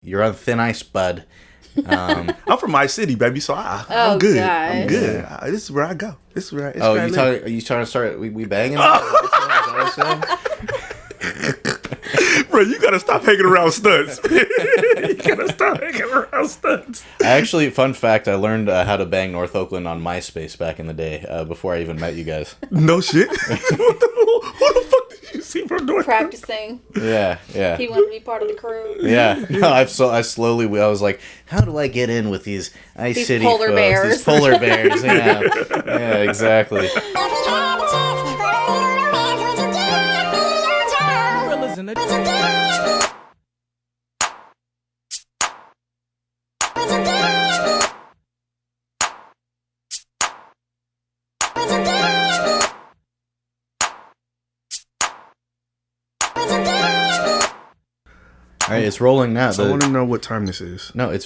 You're on thin ice, bud. I'm from my city, baby, so I'm good. Gosh. I'm good. This is where I go. This is where. Are you trying to start? We banging? Is that Bro, you gotta stop hanging around studs. You gotta stop hanging around studs. Actually, fun fact: I learned how to bang North Oakland on MySpace back in the day, before I even met you guys. No shit. Who the fuck did you see from North? Practicing. Yeah. He wanted to be part of the crew. Yeah. No, I was like, how do I get in with these Ice City polar folks? bears. These polar bears. Yeah. Yeah. Exactly. All right, it's rolling now. I want to know what time this is. No,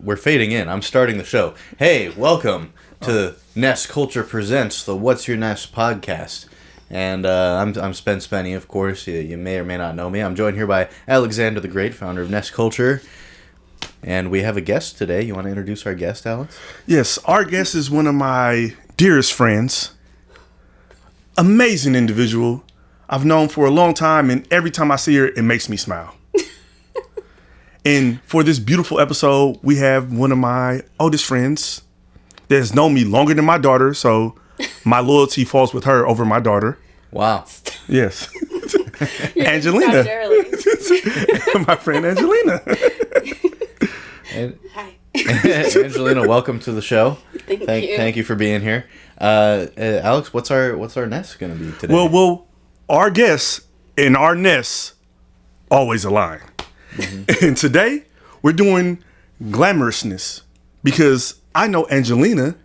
we're fading in. I'm starting the show. Hey, welcome to Ness Culture Presents the What's Your Ness podcast. And I'm Spence Penny, of course. You may or may not know me. I'm joined here by Alexander the Great, founder of Ness Culture. And we have a guest today. You want to introduce our guest, Alex? Yes, our guest is one of my dearest friends. Amazing individual. I've known for a long time, and every time I see her, it makes me smile. And for this beautiful episode, we have one of my oldest friends that has known me longer than my daughter, so my loyalty falls with her over my daughter. Wow. Yes. Angelina. My friend Angelina. Hi. Angelina, welcome to the show. Thank you. Thank you for being here. Alex, what's our Ness going to be today? Well, our guests and our Ness always align. Mm-hmm. And today we're doing glamorousness because I know Angelina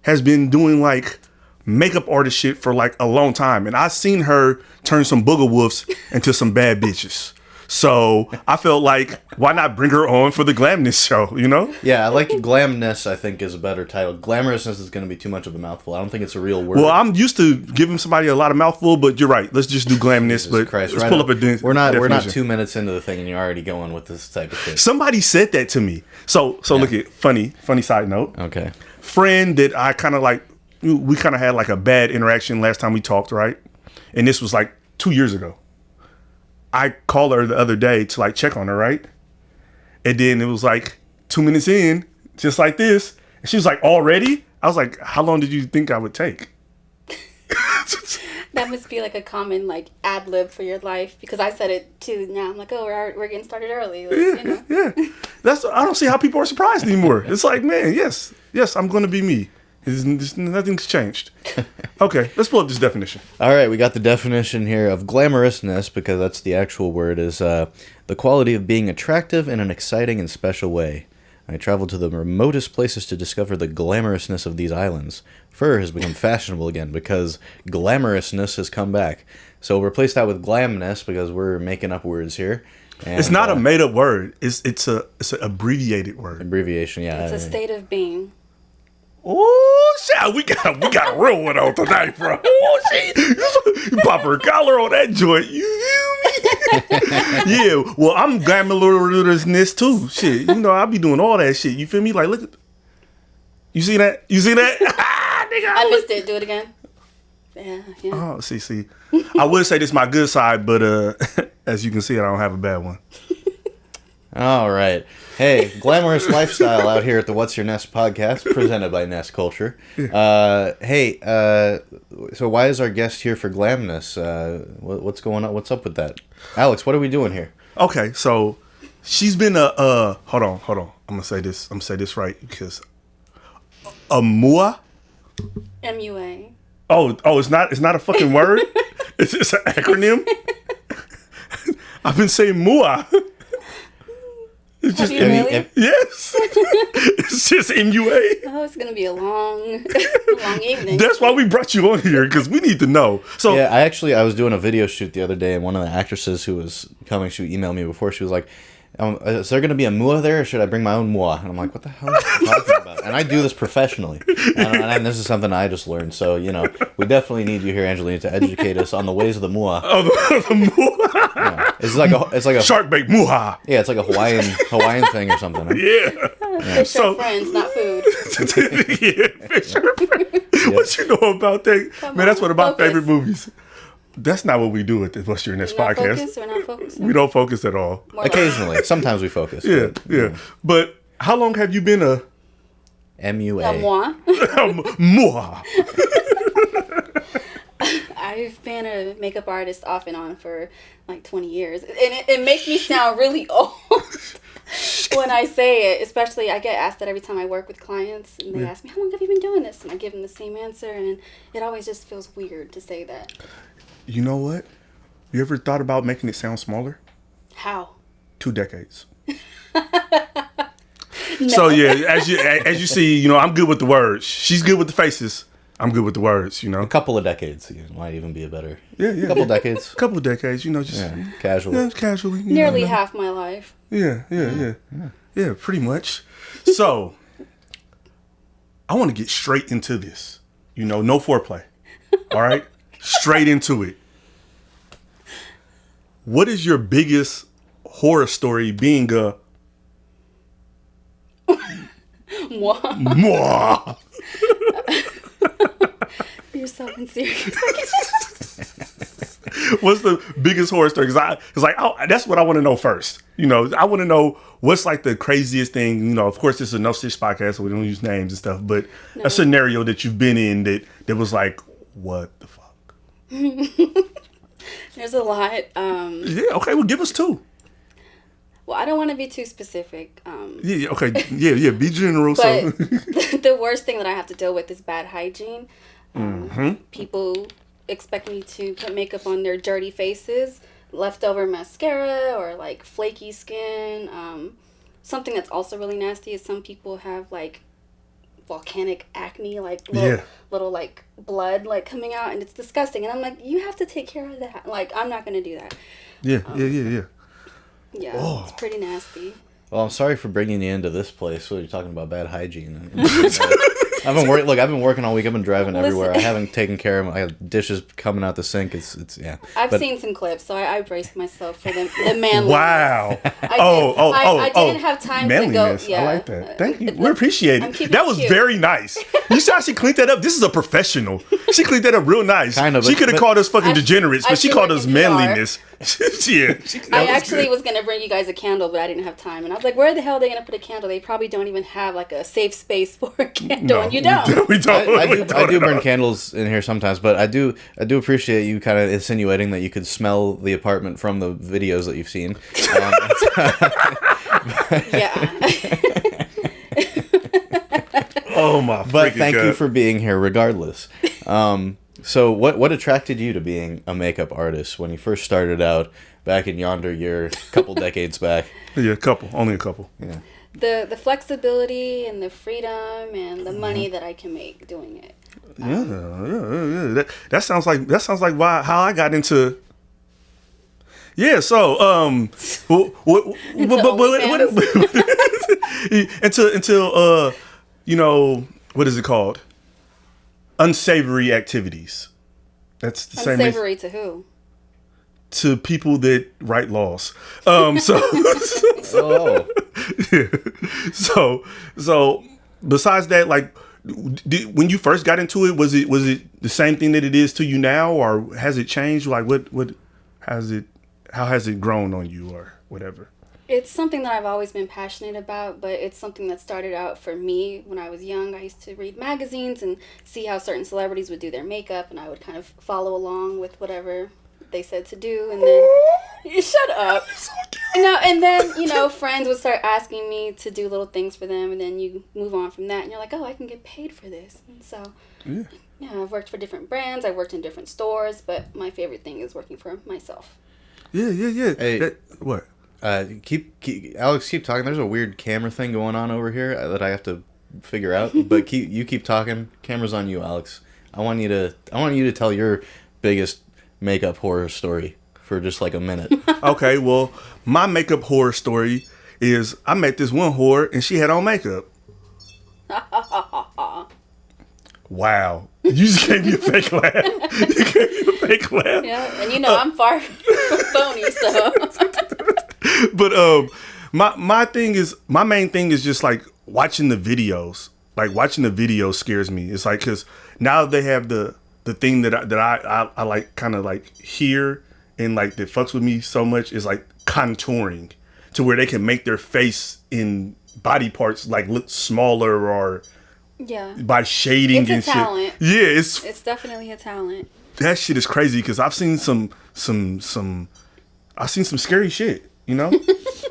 has been doing like makeup artist shit for like a long time, and I've seen her turn some booger wolves into some bad bitches. So I felt like, why not bring her on for the GlamNESS show, you know? Yeah, I like GlamNESS, I think, is a better title. Glamorousness is going to be too much of a mouthful. I don't think it's a real word. Well, I'm used to giving somebody a lot of mouthful, but you're right. Let's just do GlamNESS. But Christ, let's pull up a We're not definition. 2 minutes into the thing and you're already going with this type of shit. Somebody said that to me. So look at funny side note. Okay. Friend that I kind of like, we kind of had like a bad interaction last time we talked, right? And this was like 2 years ago. I called her the other day to like check on her, right? And then it was like 2 minutes in, just like this. And she was like, already? I was like, how long did you think I would take? That must be like a common like ad lib for your life, because I said it too. Now I'm like, oh, we're getting started early. Like, Yeah. I don't see how people are surprised anymore. It's like, man, yes, I'm going to be me. Nothing's changed. Okay, let's pull up this definition. All right, we got the definition here of glamorousness, because that's the actual word, is the quality of being attractive in an exciting and special way. I traveled to the remotest places to discover the glamorousness of these islands. Fur has become fashionable again because glamorousness has come back. So we'll replace that with GlamNESS because we're making up words here. And, it's not a made-up word. It's an abbreviated word. Abbreviation, yeah. It's a state of being. Oh shit, we got a real one on tonight, bro. Oh shit, you pop her collar on that joint. You feel me? Yeah. Well, I'm glamorous too. Shit, you know I be doing all that shit. You feel me? Like, look at, you see that? Nigga, I missed it. Do it again. Yeah. Oh, see. I would say this is my good side, but as you can see, I don't have a bad one. All right. Hey, glamorous lifestyle out here at the What's Your Ness podcast, presented by Ness Culture. So why is our guest here for GlamNESS? What's going on? What's up with that? Alex, what are we doing here? Okay, so she's been hold on. I'm gonna say this right because a MUA. MUA. Oh, it's not a fucking word. It's an acronym. I've been saying MUA. It's just really? Yes. It's just MUA. Oh, it's gonna be a long evening. That's why we brought you on here, because we need to know. So yeah, I was doing a video shoot the other day, and one of the actresses who was coming, she emailed me before. She was like, Is there going to be a mua there, or should I bring my own mua? And I'm like, what the hell are you talking about? And I do this professionally. And this is something I just learned. So, we definitely need you here, Angelina, to educate us on the ways of the mua. Oh, the mua. Yeah. It's like a Shark bait muha. Yeah, it's like a Hawaiian thing or something. Huh? Yeah. Fish are friends, not food. Yeah, fish are friends. What you know about that? Man, that's one of my favorite movies. That's not what we do at the What's Your Next podcast. We're not focusing. We don't focus at all. Occasionally. Sometimes we focus. Yeah. But how long have you been a MUA? Moi. Mua? I've been a makeup artist off and on for like 20 years. And it makes me sound really old when I say it. Especially, I get asked that every time I work with clients. And they ask me, how long have you been doing this? And I give them the same answer. And it always just feels weird to say that. You know what? You ever thought about making it sound smaller? How? 2 decades. No. So yeah, as you see, I'm good with the words. She's good with the faces. I'm good with the words. A couple of decades might even be a better. Yeah. A couple decades. A couple of decades. Just casual. Yeah, casually. Nearly half my life. Yeah. Pretty much. So I want to get straight into this. No foreplay. All right. Straight into it. What is your biggest horror story being a Moi. Mwah? You're so serious. What's the biggest horror story? That's what I want to know first. I want to know what's like the craziest thing. Of course, this is a no stitch podcast, so we don't use names and stuff. But a scenario that you've been in that was like, what the fuck? There's a lot. Yeah. Okay. Well, give us 2. Well, I don't want to be too specific. Yeah. Okay. Yeah. Be general. But So the worst thing that I have to deal with is bad hygiene. Mm-hmm. People expect me to put makeup on their dirty faces, leftover mascara, or like flaky skin. Something that's also really nasty is some people have like volcanic acne, like little like blood like coming out, and it's disgusting. And I'm like, you have to take care of that. Like, I'm not gonna do that. Yeah. Yeah, It's pretty nasty. Well, I'm sorry for bringing you into this place. What are you talking about? Bad hygiene. I've been working all week. I've been driving everywhere. I haven't taken care of. I have dishes coming out the sink. It's yeah. I've seen some clips, so I braced myself for the manliness. Wow. I didn't have time manliness. to go. Yeah. I like that. Thank you. We appreciate it. That was cute. very nice. You saw she cleaned that up. This is a professional. She cleaned that up real nice. Kind of, She could have called us fucking degenerates, but she feel called like us a PR. manliness. Yeah. I actually was going to bring you guys a candle, but I didn't have time. And I was like, where the hell are they going to put a candle? They probably don't even have like a safe space for a candle, and you don't. We don't. I do burn candles in here sometimes, but I do appreciate you kind of insinuating that you could smell the apartment from the videos that you've seen. Yeah. Oh my! But thank God. you for being here, regardless. So what attracted you to being a makeup artist when you first started out back in yonder year, a couple decades back? Yeah, only a couple. Yeah. The flexibility and the freedom and the money that I can make doing it. Yeah. That sounds like how I got into. Yeah. So until what is it called? Unsavory activities. That's the same. Unsavory to who? To people that write laws. So besides that, like, when you first got into it, was it the same thing that it is to you now, or has it changed? Like, how has it grown on you, or whatever? It's something that I've always been passionate about, but it's something that started out for me when I was young. I used to read magazines and see how certain celebrities would do their makeup, and I would kind of follow along with whatever they said to do, and then shut up. And then friends would start asking me to do little things for them, and then you move on from that, and you're like, oh, I can get paid for this. And so I've worked for different brands, I've worked in different stores, but my favorite thing is working for myself. Yeah. Hey, What? Alex, keep talking. There's a weird camera thing going on over here that I have to figure out. But keep talking. Camera's on you, Alex. I want you to tell your biggest makeup horror story for just like a minute. Okay, well, my makeup horror story is I met this one whore and she had on makeup. Wow. You just gave me a fake laugh. You gave me a fake laugh. Yeah, and you know I'm far from phony, so. But my main thing is just like watching the videos. Like watching the videos scares me. It's like, because now they have the thing that I like kind of like hear and like that fucks with me so much is like contouring, to where they can make their face in body parts like look smaller, or by shading and shit. Talent. Yeah, it's definitely a talent. That shit is crazy, because I've seen some scary shit, you know?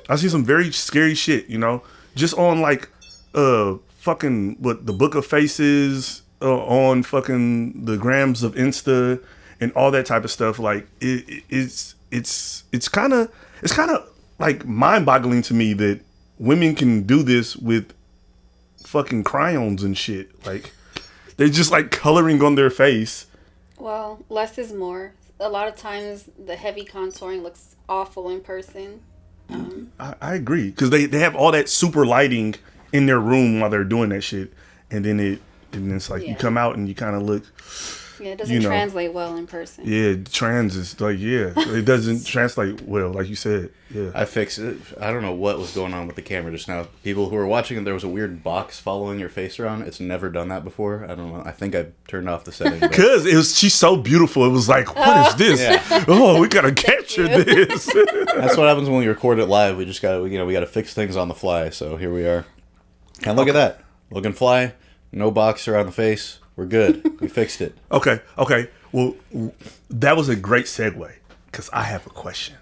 I've seen some very scary shit, you know? Just on like fucking what the Book of Faces, on fucking the grams of Insta and all that type of stuff. Like it's kind of like mind-boggling to me that women can do this with fucking crayons and shit. Like they're just like coloring on their face. Well, less is more. A lot of times the heavy contouring looks awful in person. I agree, because they have all that super lighting in their room while they're doing that shit, and then it's like you come out and you kind of look. Yeah, it doesn't translate well in person. Yeah, trans is like, it doesn't translate well, like you said. Yeah, I fixed it. I don't know what was going on with the camera just now. People who were watching it, there was a weird box following your face around. It's never done that before. I don't know. I think I turned off the setting. Because she's so beautiful. It was like, what is this? Yeah. Oh, we gotta capture this. That's what happens when we record it live. We just got we got to fix things on the fly. So here we are. And look at that, looking fly. No box around the face. We're good. We fixed it. Okay. Well, that was a great segue, because I have a question.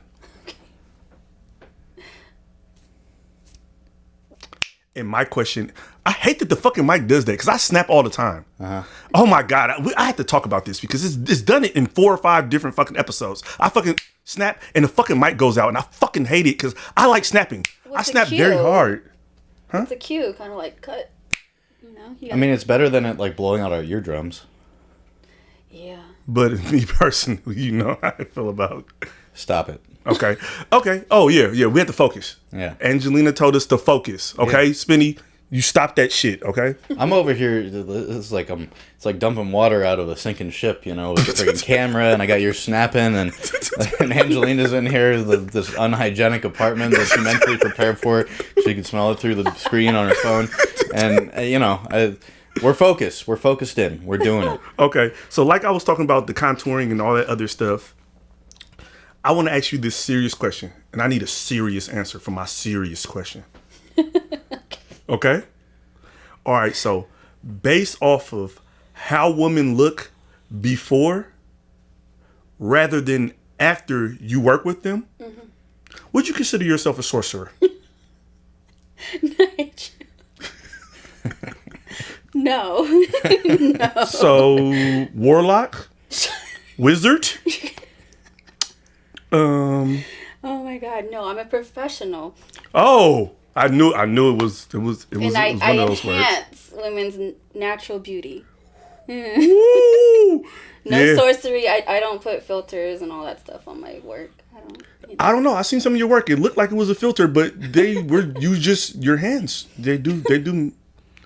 And my question, I hate that the fucking mic does that, because I snap all the time. Oh my God. I have to talk about this, because it's done it in 4 or 5 different fucking episodes. I fucking snap and the fucking mic goes out, and I fucking hate it, because I like snapping. I snap very hard. Huh? It's a cue, kind of like cut. I mean, it's better than it like blowing out our eardrums. Yeah. But me personally, you know how I feel about. Stop it. Okay. Oh yeah. We have to focus. Yeah. Angelina told us to focus. Okay, yeah. Spinny, you stop that shit. Okay. I'm over here. It's like it's like dumping water out of a sinking ship. You know, with a freaking camera, and I got your snapping, and Angelina's in here, this unhygienic apartment that she mentally prepared for. She can smell it through the screen on her phone, and we're focused. We're focused in. We're doing it. Okay. So like I was talking about the contouring and all that other stuff, I want to ask you this serious question, and I need a serious answer for my serious question. Okay? All right, so based off of how women look before rather than after you work with them, would you consider yourself a sorcerer? No. No. So, warlock? Wizard? Oh my God, no, I'm a professional. Oh, I knew it was one of those words. I enhance women's natural beauty. Woo! No sorcery. I don't put filters and all that stuff on my work. I don't know. I seen some of your work. It looked like it was a filter, but they were your hands. They do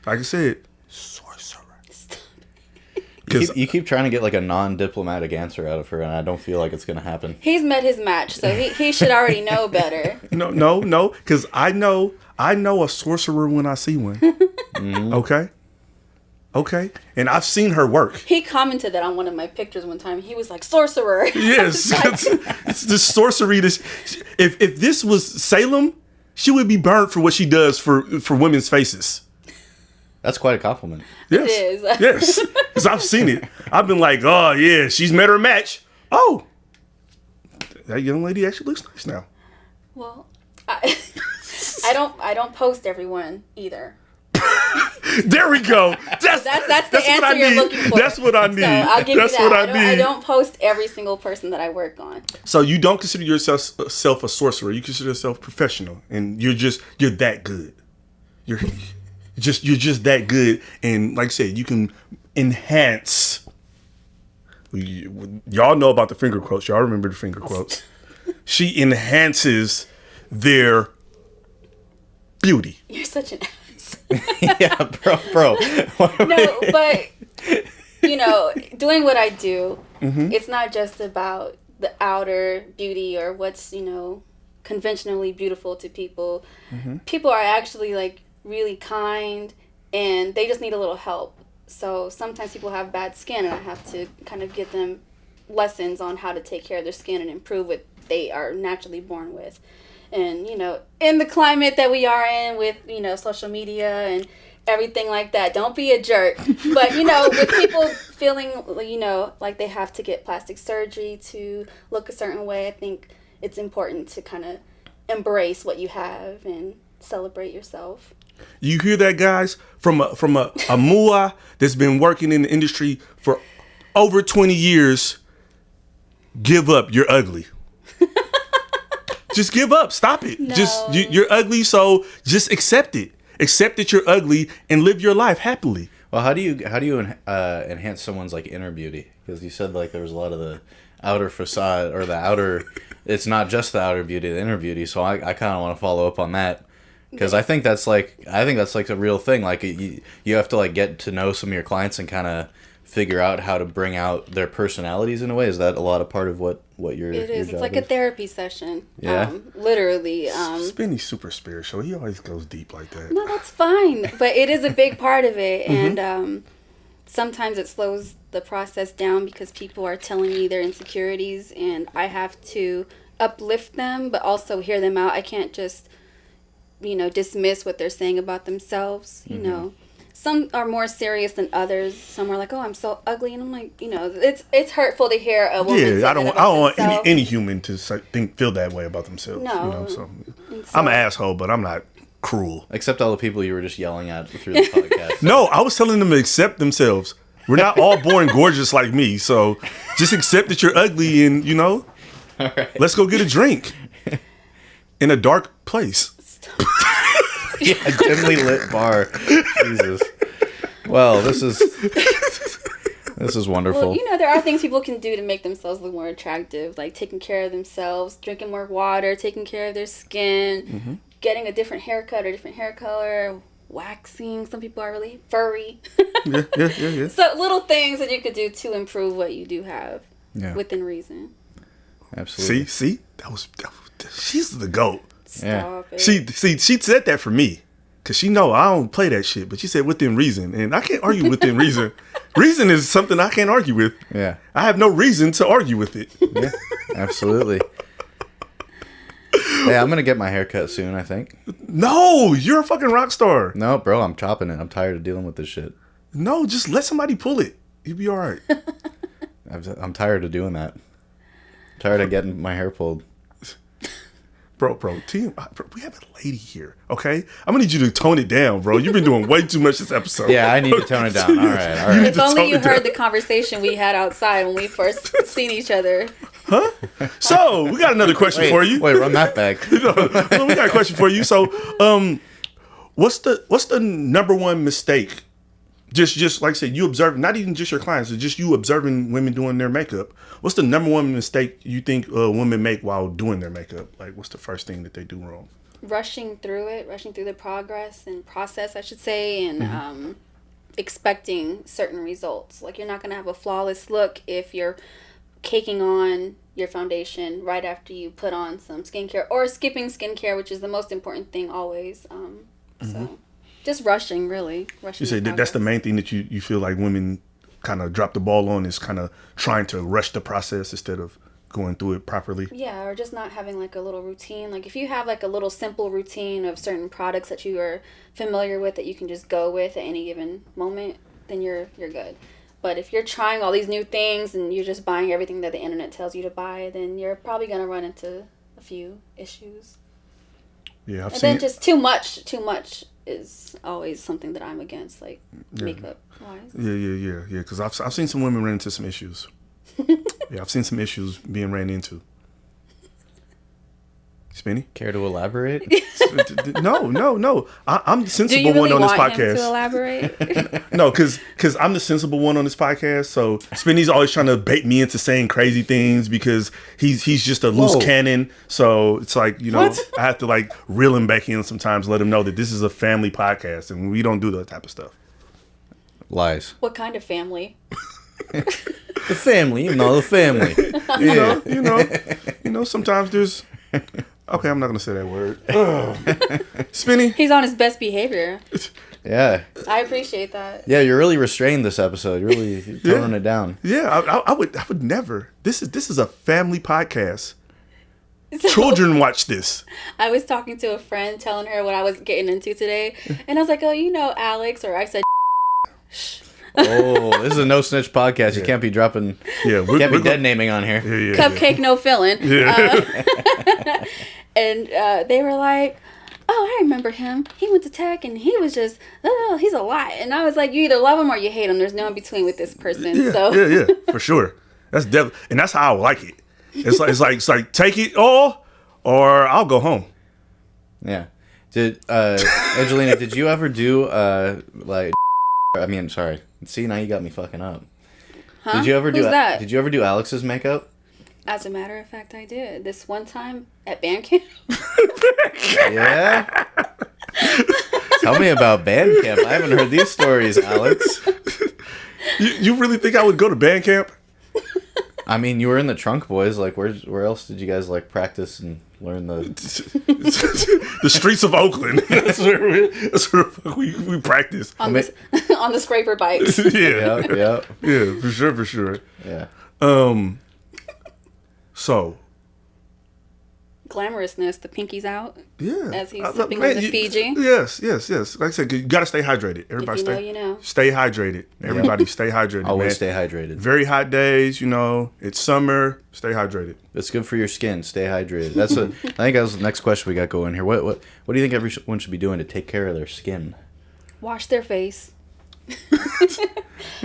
like I said, sorcerer. You keep trying to get like a non-diplomatic answer out of her, and I don't feel like it's gonna happen. He's met his match, so he should already know better. No, because I know a sorcerer when I see one. Mm-hmm. Okay, and I've seen her work. He commented that on one of my pictures one time. He was like, sorcerer. Yes, it's the sorcery. If this was Salem, she would be burnt for what she does for women's faces. That's quite a compliment. Yes. It is. Yes. Because I've seen it. I've been like, oh, yeah, she's met her match. Oh, that young lady actually looks nice now. Well, I don't post everyone either. There we go. That's the answer you're looking for. That's what I need. So I'll give you that. I don't post every single person that I work on. So you don't consider yourself a sorcerer. You consider yourself professional, and you're that good. You're just that good, and like I said, you can enhance. Y'all know about the finger quotes. Y'all remember the finger quotes. She enhances their beauty. You're such an ass. Yeah, bro. No, but doing what I do, it's not just about the outer beauty or what's conventionally beautiful to people. People are actually like really kind, and they just need a little help. So sometimes people have bad skin, and I have to kind of give them lessons on how to take care of their skin and improve what they are naturally born with. And in the climate that we are in with social media and everything like that, don't be a jerk. But with people feeling like they have to get plastic surgery to look a certain way, I think it's important to kind of embrace what you have and celebrate yourself. You hear that, guys? From a mua that's been working in the industry for over 20 years. Give up. You're ugly. Just give up. Stop it. No. You're ugly, so just accept it. Accept that you're ugly and live your life happily. Well, how do you enhance someone's like inner beauty? Because you said like there was a lot of the outer facade or the outer. It's not just the outer beauty, the inner beauty. So I kind of want to follow up on that, because I think that's like a real thing. Like you have to like get to know some of your clients and kind of figure out how to bring out their personalities in a way. Is that a lot of part of what your It is. your It's like job a therapy session. Yeah. Literally. Spinny's super spiritual. He always goes deep like that. No, that's fine. But it is a big part of it. And sometimes it slows the process down because people are telling me their insecurities, and I have to uplift them, but also hear them out. I can't just, dismiss what they're saying about themselves. Some are more serious than others. Some are like, "Oh, I'm so ugly," and I'm like, it's hurtful to hear a woman. Yeah, say I don't that about want themselves. any human to feel that way about themselves. No. So And so- I'm an asshole, but I'm not cruel. Except all the people you were just yelling at through the podcast. No, I was telling them to accept themselves. We're not all born gorgeous like me, so just accept that you're ugly, and All right. let's go get a drink in a dark place. Yeah, dimly lit bar. Jesus. Well, this is wonderful. Well, there are things people can do to make themselves look more attractive, like taking care of themselves, drinking more water, taking care of their skin, getting a different haircut or different hair color, waxing. Some people are really furry. Yeah. So little things that you could do to improve what you do have within reason. Absolutely. See, that was she's the GOAT. Stop it. She said that for me, cause she know I don't play that shit. But she said within reason, and I can't argue within reason. Reason is something I can't argue with. Yeah. I have no reason to argue with it. Yeah. Absolutely. Yeah, I'm gonna get my hair cut soon, I think. No, you're a fucking rock star. No, bro, I'm chopping it. I'm tired of dealing with this shit. No, just let somebody pull it. You'll be all right. I'm tired of doing that. I'm tired of getting my hair pulled. Bro, we have a lady here, okay? I'm gonna need you to tone it down, bro. You've been doing way too much this episode. Yeah, I need to tone it down. All right. If only you heard the conversation we had outside when we first seen each other. Huh? So, we got another question for you. Wait, run that back. We got a question for you. So, what's the number one mistake? Just like I said, you observe, not even just your clients, it's just you observing women doing their makeup. What's the number one mistake you think women make while doing their makeup? Like, what's the first thing that they do wrong? Rushing through the progress and process, I should say, and expecting certain results. Like, you're not going to have a flawless look if you're caking on your foundation right after you put on some skincare, or skipping skincare, which is the most important thing always. So just rushing, really. You say that's the main thing that you feel like women kind of drop the ball on, is kind of trying to rush the process instead of going through it properly. Yeah, or just not having like a little routine. Like if you have like a little simple routine of certain products that you are familiar with that you can just go with at any given moment, then you're good. But if you're trying all these new things and you're just buying everything that the internet tells you to buy, then you're probably going to run into a few issues. Yeah, and then just too much is always something that I'm against, like makeup wise. Yeah. Because I've seen some women run into some issues. Yeah, I've seen some issues being ran into. Spinny? Care to elaborate? No. I'm the Do sensible you really one on this want him to podcast. elaborate? No, because I'm the sensible one on this podcast. So Spinny's always trying to bait me into saying crazy things because he's just a loose Whoa. cannon. So it's like, What? I have to like reel him back in sometimes, let him know that this is a family podcast and we don't do that type of stuff. Lies. What kind of family? The family, the family. Sometimes there's. Okay, I'm not gonna say that word. Ugh. Spinny. He's on his best behavior. Yeah. I appreciate that. Yeah, you're really restrained this episode. You're really toning it down. Yeah, I would never. This is a family podcast. So, Children watch this. I was talking to a friend, telling her what I was getting into today, and I was like, "Oh, Alex," or I said, Oh, this is a no snitch podcast. You can't be dropping. Yeah, Can't be dead naming on here. Yeah. "Cupcake, no filling." And they were like, "Oh, I remember him. He went to tech, and he was just, oh, he's a lot." And I was like, "You either love him or you hate him. There's no in between with this person." Yeah, for sure. That's and that's how I like it. It's like take it all, or I'll go home. Yeah. Did Angelina? Did you ever do sorry. See, now you got me fucking up. Huh? Did you ever Who's that? Did you ever do Alex's makeup? As a matter of fact, I did. This one time at band camp. Yeah. Tell me about band camp. I haven't heard these stories, Alex. You really think I would go to band camp? I mean, you were in the Trunk Boys. Like, where else did you guys like practice and learn the streets of Oakland? That's where we practice. On the scraper bikes. Yeah, for sure. Yeah. So. Glamorousness, the pinky's out. Yeah. As he's sipping on the Fiji. Yes. Like I said, you gotta stay hydrated. Everybody If you know. Stay hydrated. Everybody stay hydrated. Always man. stay hydrated. Very hot days, it's summer. Stay hydrated. It's good for your skin. Stay hydrated. That's what I think. That was the next question we got going here. What do you think everyone should be doing to take care of their skin? Wash their face.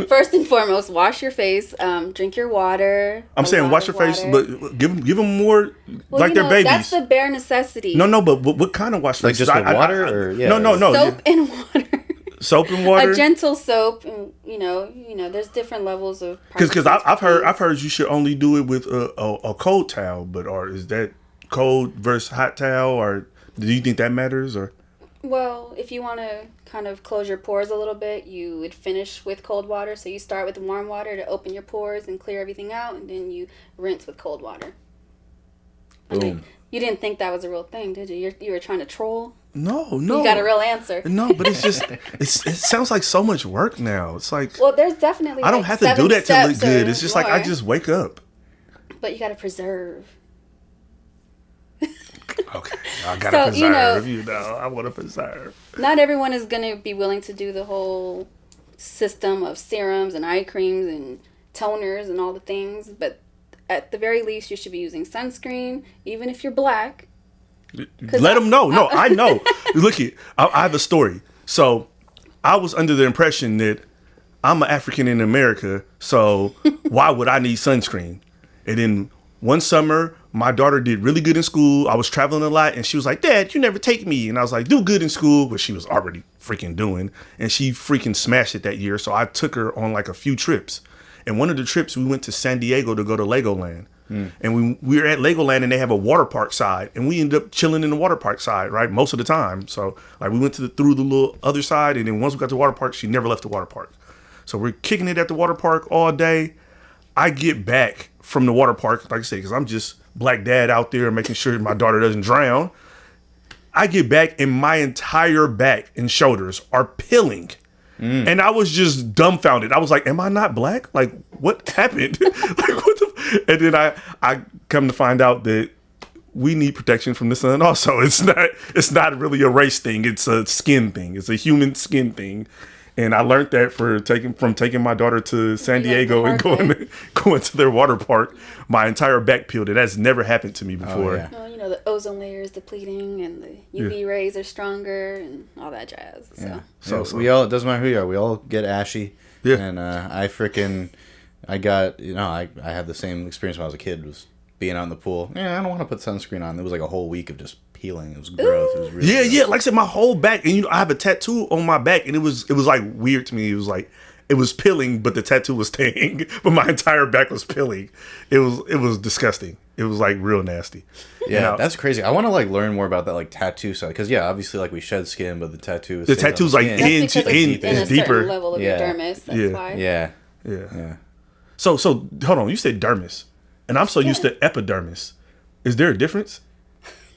First and foremost, wash your face. Drink your water. I'm saying wash your face, but give them more like they're babies. That's the bare necessity. No, but what kind of wash? Like just with water, or yeah? No. Soap and water. Soap and water. A gentle soap, and there's different levels of. Because I've heard you should only do it with a cold towel, or is that cold versus hot towel, or do you think that matters, or? Well, if you want to kind of close your pores a little bit, you would finish with cold water. So you start with warm water to open your pores and clear everything out, and then you rinse with cold water. Boom. You didn't think that was a real thing, did you? You were trying to troll? No. You got a real answer. No, but it's just it sounds like so much work now. It's like, well, there's definitely I don't have to do that to look good. It's just like I just wake up. But you got to preserve. Okay, I gotta preserve. I want to preserve. Not everyone is going to be willing to do the whole system of serums and eye creams and toners and all the things, but at the very least, you should be using sunscreen, even if you're black. Let them know. No, I know. Look, I have a story. So I was under the impression that I'm an African in America, so why would I need sunscreen? And then one summer, my daughter did really good in school. I was traveling a lot, and she was like, "Dad, you never take me." And I was like, "Do good in school," which she was already freaking doing. And she freaking smashed it that year. So I took her on like a few trips. And one of the trips, we went to San Diego to go to Legoland. And we were at Legoland, and they have a water park side. And we ended up chilling in the water park side, right, most of the time. So like we went through the little other side, and then once we got to the water park, she never left the water park. So we're kicking it at the water park all day. I get back from the water park, like I said, because I'm just black dad out there making sure my daughter doesn't drown. I get back, and my entire back and shoulders are peeling. And I was just dumbfounded. I was like, am I not black? Like, what happened? And then I come to find out that we need protection from the sun also. It's not really a race thing. It's a skin thing. It's a human skin thing. And I learned that from taking my daughter to San Diego and going to their water park. My entire back peeled. It has never happened to me before. Oh, yeah. Well, the ozone layer is depleting, and the UV rays are stronger, and all that jazz. So. Yeah. So we all, it doesn't matter who you are, we all get ashy. Yeah. And I got, I had the same experience when I was a kid. It was being out in the pool. Yeah, I don't want to put sunscreen on. It was like a whole week of just peeling. It was gross. It was really Yeah, gross. yeah. Like I said, my whole back, and I have a tattoo on my back, and it was like weird to me. It was like it was peeling, but the tattoo was staying, but my entire back was peeling. It was disgusting. It was like real nasty. Yeah, that's crazy. I want to like learn more about that like tattoo side because obviously like we shed skin, but the tattoo is the tattoo's like That's in because it's in a deeper. certain level of your Yeah. dermis. That's Yeah. why. Yeah. So hold on. You said dermis, and I'm so used to epidermis. Is there a difference?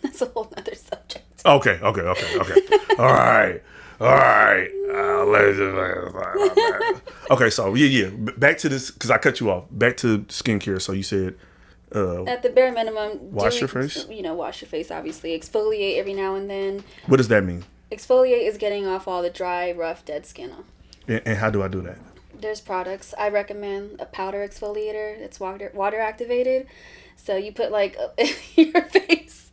That's a whole other subject. Okay. All right. Okay, so yeah. Back to this because I cut you off. Back to skincare. So you said At the bare minimum, wash your face? Wash your face, obviously. Exfoliate every now and then. what does that mean? Exfoliate is getting off all the dry, rough, dead skin. And how do I do that? There's products. I recommend a powder exfoliator that's water activated. So you put like your face.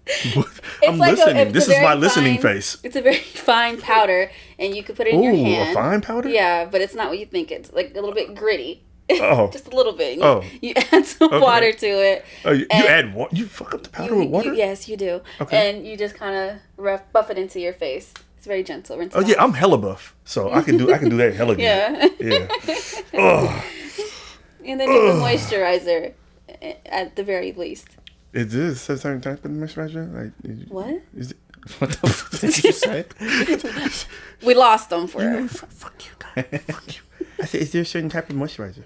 I'm listening. This is my listening face. It's a very fine powder, and you can put it in your Ooh, hand. a fine powder? Yeah, but it's not what you think. It's like a little bit gritty. Oh. Just a little bit. You Oh. add some water to it. Oh, you and add water? You fuck up the powder with water? yes, you do. Okay. And you just kind of buff it into your face. It's very gentle. Rinse Oh it yeah, off. I'm hella buff, so I can do that hella good. Yeah. Ugh. And then there's a moisturizer at the very least. Is this a certain type of moisturizer? What? Is it? What the fuck did you say? We lost them for Fuck you, guys. Fuck you. I said, is there a certain type of moisturizer?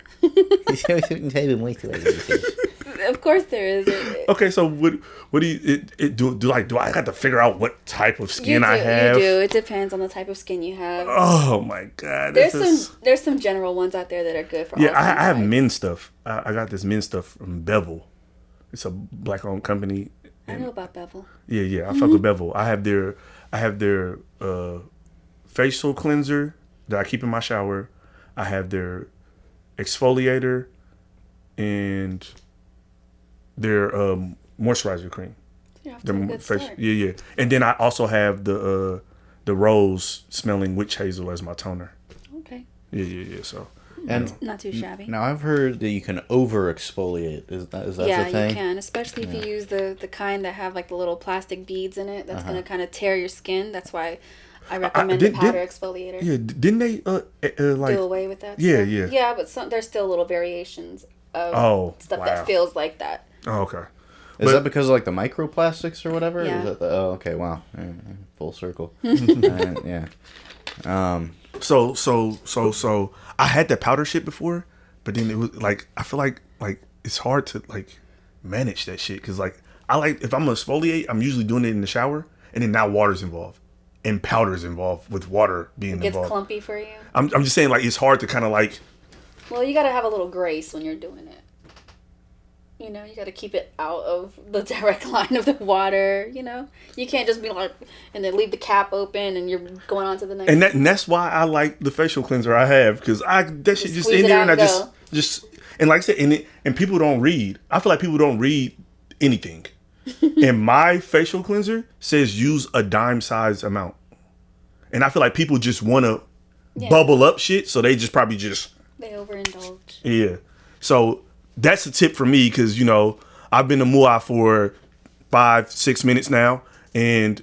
Of course there is. Okay, so what do you do I have to figure out what type of skin I have? You do. It depends on the type of skin you have. Oh my god. There's some general ones out there that are good for all Yeah, I have types. men's stuff. I got this men's stuff from Bevel. It's a black owned company. I know about Bevel. Yeah, I fuck with Bevel. I have their facial cleanser that I keep in my shower. I have their exfoliator and their moisturizer cream. You're off to a good start. Yeah. And then I also have the rose smelling witch hazel as my toner. Okay. Yeah. So And Not too shabby. now I've heard that you can over exfoliate. Is that Yeah, the thing? you can, especially if you use the kind that have like the little plastic beads in it. That's gonna kind of tear your skin. That's why I recommend the powder exfoliator. yeah, didn't they like Do away with that. Yeah, stuff. yeah. Yeah, but there's still little variations of stuff wow. that feels like that. Oh, okay. Is that because of like the microplastics or whatever? Yeah. Is that oh, okay. Wow. Full circle. Yeah. So I had that powder shit before, but then it was like I feel like it's hard to like manage that shit because like if I'm gonna exfoliate, I'm usually doing it in the shower, and then now water's involved and powder's involved with water being It gets involved. clumpy for you. I'm just saying like it's hard to kind of like Well, you gotta have a little grace when you're doing it. You know, you gotta keep it out of the direct line of the water. You know, you can't just be like, and then leave the cap open and you're going on to the next. and that's why I like the facial cleanser I have because that shit just squeeze in it there out and I and just and like I said and people don't read. I feel like people don't read anything. And my facial cleanser says use a dime size amount, and I feel like people just want to bubble up shit, so they just probably just They overindulge. yeah. So that's a tip for me because I've been a Muay for 5-6 minutes now, and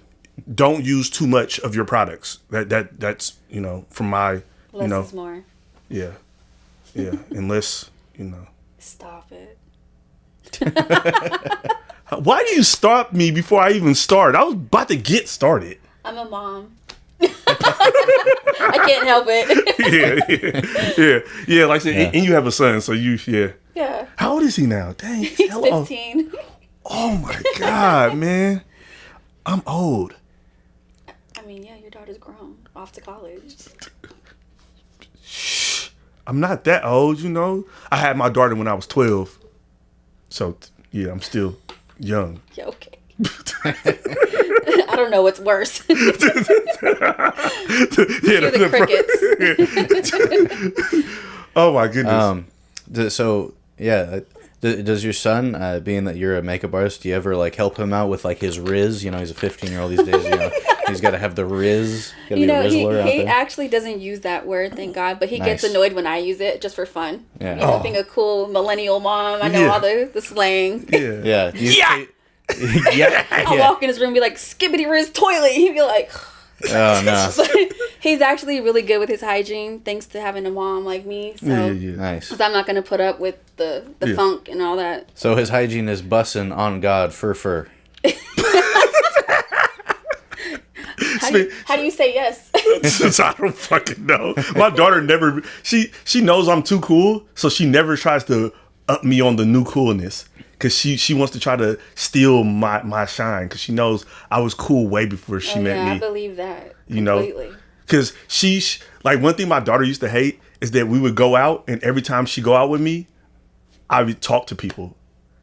don't use too much of your products. That's from my Less is more. yeah unless Stop it. Why do you stop me before I even start? I was about to get started. I'm a mom. I can't help it. yeah. Like I said, and you have a son, so Yeah. How old is he now? Dang, He's 15. Oh my god, man, I'm old. I mean, yeah, your daughter's grown. Off to college. I'm not that old, I had my daughter when I was 12, so yeah, I'm still young. Yeah, okay. I don't know what's worse. You're the crickets. Oh my goodness. So yeah, does your son, being that you're a makeup artist, do you ever like help him out with like his riz? He's a 15-year-old these days. He's got to have the Riz. Gotta You be a know, Rizzler out he there. actually doesn't use that word, thank God, but he gets Nice. annoyed when I use it just for fun. Yeah. You know, being a cool millennial mom, I know Yeah. all the slang. Yeah. Yeah. Yeah. Yeah. I'll Yeah. walk in his room and be like, skibbity Riz toilet. He'd be like, Oh, no. but he's actually really good with his hygiene thanks to having a mom like me. So, Yeah. Nice. because I'm not going to put up with the Yeah. funk and all that. So his hygiene is bussin' on God, fur. How do you say yes? I don't fucking know. My daughter never. She knows I'm too cool, so she never tries to up me on the new coolness. Cause she wants to try to steal my shine. Cause she knows I was cool way before she met me. I believe that. You know? Completely. Cause she's like, one thing my daughter used to hate is that we would go out, and every time she go out with me, I would talk to people.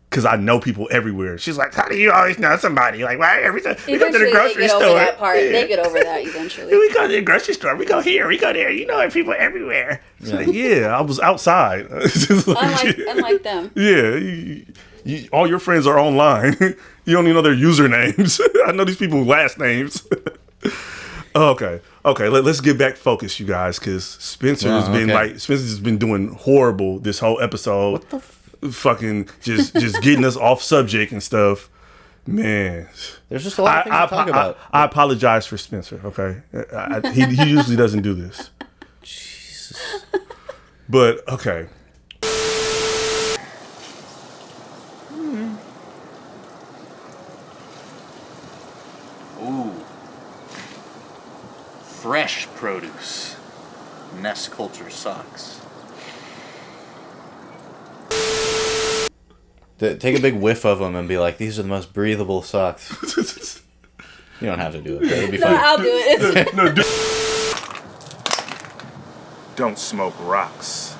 Cause I know people everywhere. She's like, how do you always know somebody? Like, why every time we go to the Eventually, grocery they get store? over that part. Yeah. They get over that eventually. We go to the grocery store. We go here. We go there. You know, people everywhere. She's like, yeah, I was outside. It's just like, Unlike them. yeah, all your friends are online. You don't even know their usernames. I know these people's last names. Okay. Let's get back focused, you guys, because Spencer has been Spencer's been doing horrible this whole episode. What the fucking just getting us off subject and stuff. Man, There's just a lot of things to talk about. I apologize for Spencer. Okay, he usually doesn't do this. Jesus. But okay. Ooh. Fresh produce. Ness culture socks. Take a big whiff of them and be like, these are the most breathable socks. You don't have to do it, but it'll be No, fun. I'll do it. Don't smoke rocks.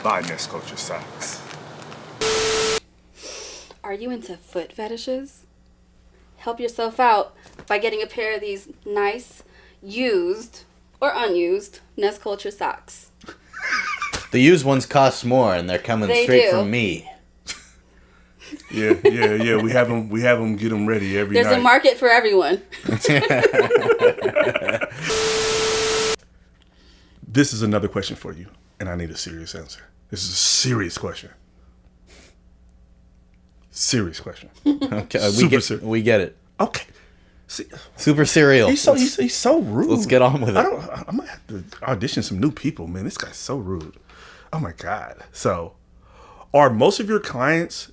Buy Ness Culture socks. Are you into foot fetishes? Help yourself out by getting a pair of these nice, used or unused Ness Culture socks. The used ones cost more, and they're coming They straight do. from me. Yeah. We have them get them ready every There's night. a market for everyone. This is another question for you, and I need a serious answer. This is a serious question. Serious question. Okay, Super we get it. Okay. See, Super cereal. he's so rude. Let's get on with it. I might have to audition some new people, man. This guy's so rude. Oh my God. So, are most of your clients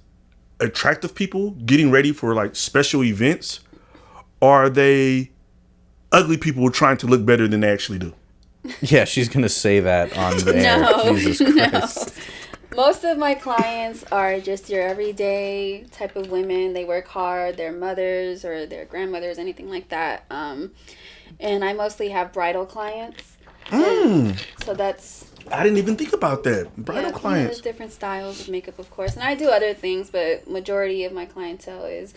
attractive people getting ready for like special events? Or are they ugly people trying to look better than they actually do? Yeah, she's gonna say that on the air. No, Jesus Christ. Most of my clients are just your everyday type of women. They work hard. They're mothers or their grandmothers, anything like that. And I mostly have bridal clients. So that's... I didn't even think about that. Bridal clients. There's different styles of makeup, of course. And I do other things, but majority of my clientele is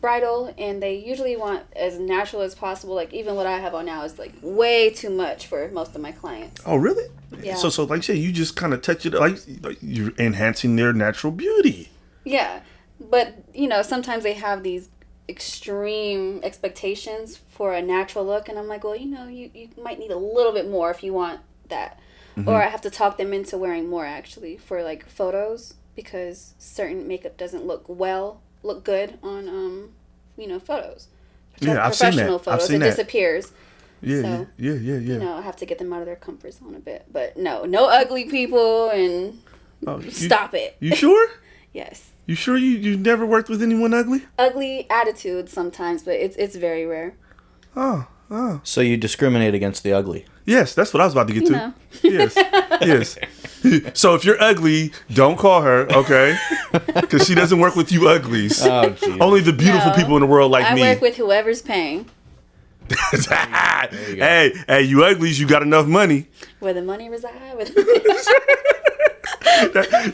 bridal. And they usually want as natural as possible. Like, even what I have on now is, like, way too much for most of my clients. Oh, really? Yeah. So like you said, you just kind of touch it, like you're enhancing their natural beauty. Yeah. But, you know, sometimes they have these extreme expectations for a natural look. And I'm like, well, you know, you might need a little bit more if you want that. Or I have to talk them into wearing more, actually, for, like, photos. Because certain makeup doesn't look good on, you know, photos. Yeah, I've seen that. Professional photos. I've seen it that. disappears. Yeah, So, yeah. You know, I have to get them out of their comfort zone a bit. But no ugly people, and stop it. You sure? Yes. You sure you never worked with anyone ugly? Ugly attitudes sometimes, but it's very rare. Oh. So you discriminate against the ugly. Yes, that's what I was about to get to. know. Yes. So if you're ugly, don't call her, okay? Because she doesn't work with you uglies. Oh, geez. Only the beautiful No. people in the world like I me. work with whoever's paying. Hey, you uglies, you got enough money. Where the money reside.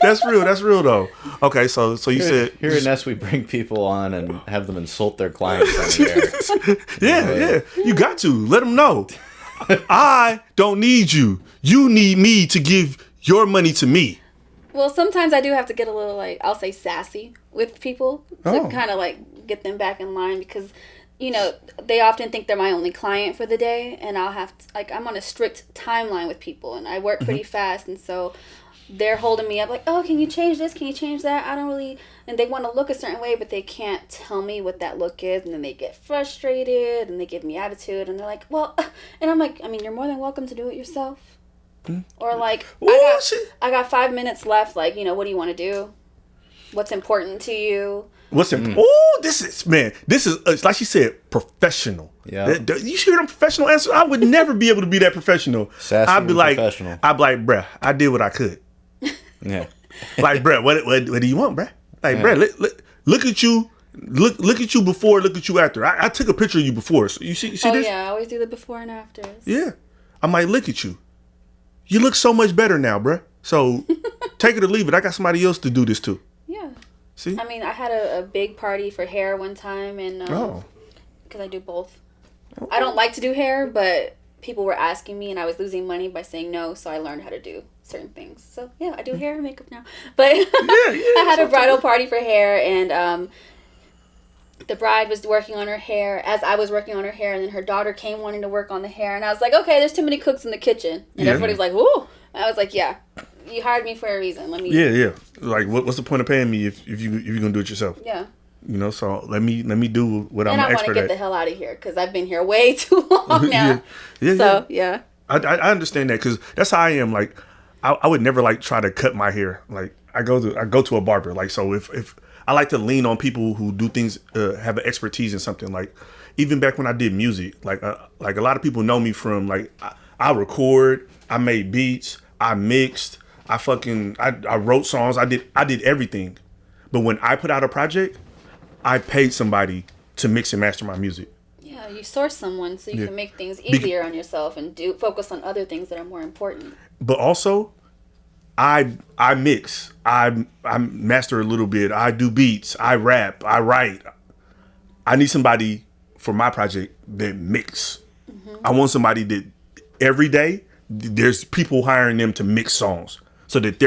That's real though. Okay, so you said Here at Ness, we bring people on and have them insult their clients on the air. yeah, you got to let them know. I don't need you. You need me to give your money to me. Well, sometimes I do have to get a little, like, I'll say sassy with people to Oh. kind of, like, get them back in line because, you know, they often think they're my only client for the day, and I'll have to, like, I'm on a strict timeline with people, and I work pretty fast, and so they're holding me up like, oh, can you change this? Can you change that? I don't really, and they want to look a certain way, but they can't tell me what that look is, and then they get frustrated, and they give me attitude, and they're like, well, and I'm like, I mean, you're more than welcome to do it yourself. Or like, I got 5 minutes left, like, you know, what do you want to do? What's important to you? What's important? Oh, this is like she said, professional. Yeah. You hear them professional answers? I would never be able to be that professional. Sassy I'd be like, professional. bruh, I did what I could. Yeah. Like, bruh, what do you want, bruh? Like, bruh, look at you. Look at you before, look at you after. I took a picture of you before. So you see this? Yeah, I always do the before and afters. Yeah. I might look at you. You look so much better now, bruh. So take it or leave it. I got somebody else to do this too. Yeah. See? I mean, I had a big party for hair one time, and because I do both. I don't like to do hair, but people were asking me, and I was losing money by saying no, so I learned how to do certain things. So yeah, I do hair and makeup now. But I had a bridal party for hair, and the bride was working on her hair as I was working on her hair, and then her daughter came wanting to work on the hair, and I was like, okay, there's too many cooks in the kitchen, and everybody was like, ooh. And I was like, yeah, you hired me for a reason. Let me. Yeah. Like, what's the point of paying me if you're gonna do it yourself? Yeah. You know, so let me do what I'm an expert at. And I want to get the hell out of here because I've been here way too long now. Yeah. I understand that because that's how I am. Like, I would never like try to cut my hair. Like, I go to a barber. Like, so if I like to lean on people who do things, have an expertise in something. Like, even back when I did music, like a lot of people know me from like I record, I made beats, I mixed, I wrote songs, I did everything. But when I put out a project, I paid somebody to mix and master my music. Yeah, you source someone so you can make things easier on yourself and focus on other things that are more important. But also, I mix, I master a little bit, I do beats, I rap, I write. I need somebody for my project that mix. I want somebody that every day there's people hiring them to mix songs so that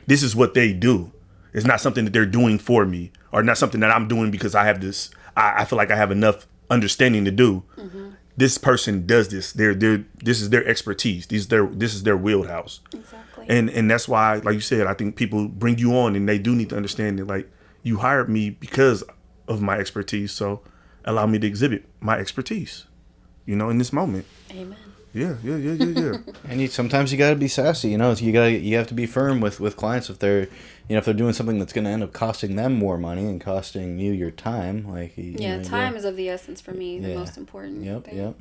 this is what they do. It's not something that they're doing for me or not something that I'm doing because I have this. I feel like I have enough understanding to do. This person does this. This is their expertise. This is their wheelhouse. Exactly. And that's why, like you said, I think people bring you on and they do need to understand that, like, you hired me because of my expertise. So allow me to exhibit my expertise, in this moment. Amen. Yeah. And sometimes you got to be sassy. You have to be firm with clients if they're doing something that's going to end up costing them more money and costing you your time. Like time is of the essence for me. The most important. Yep.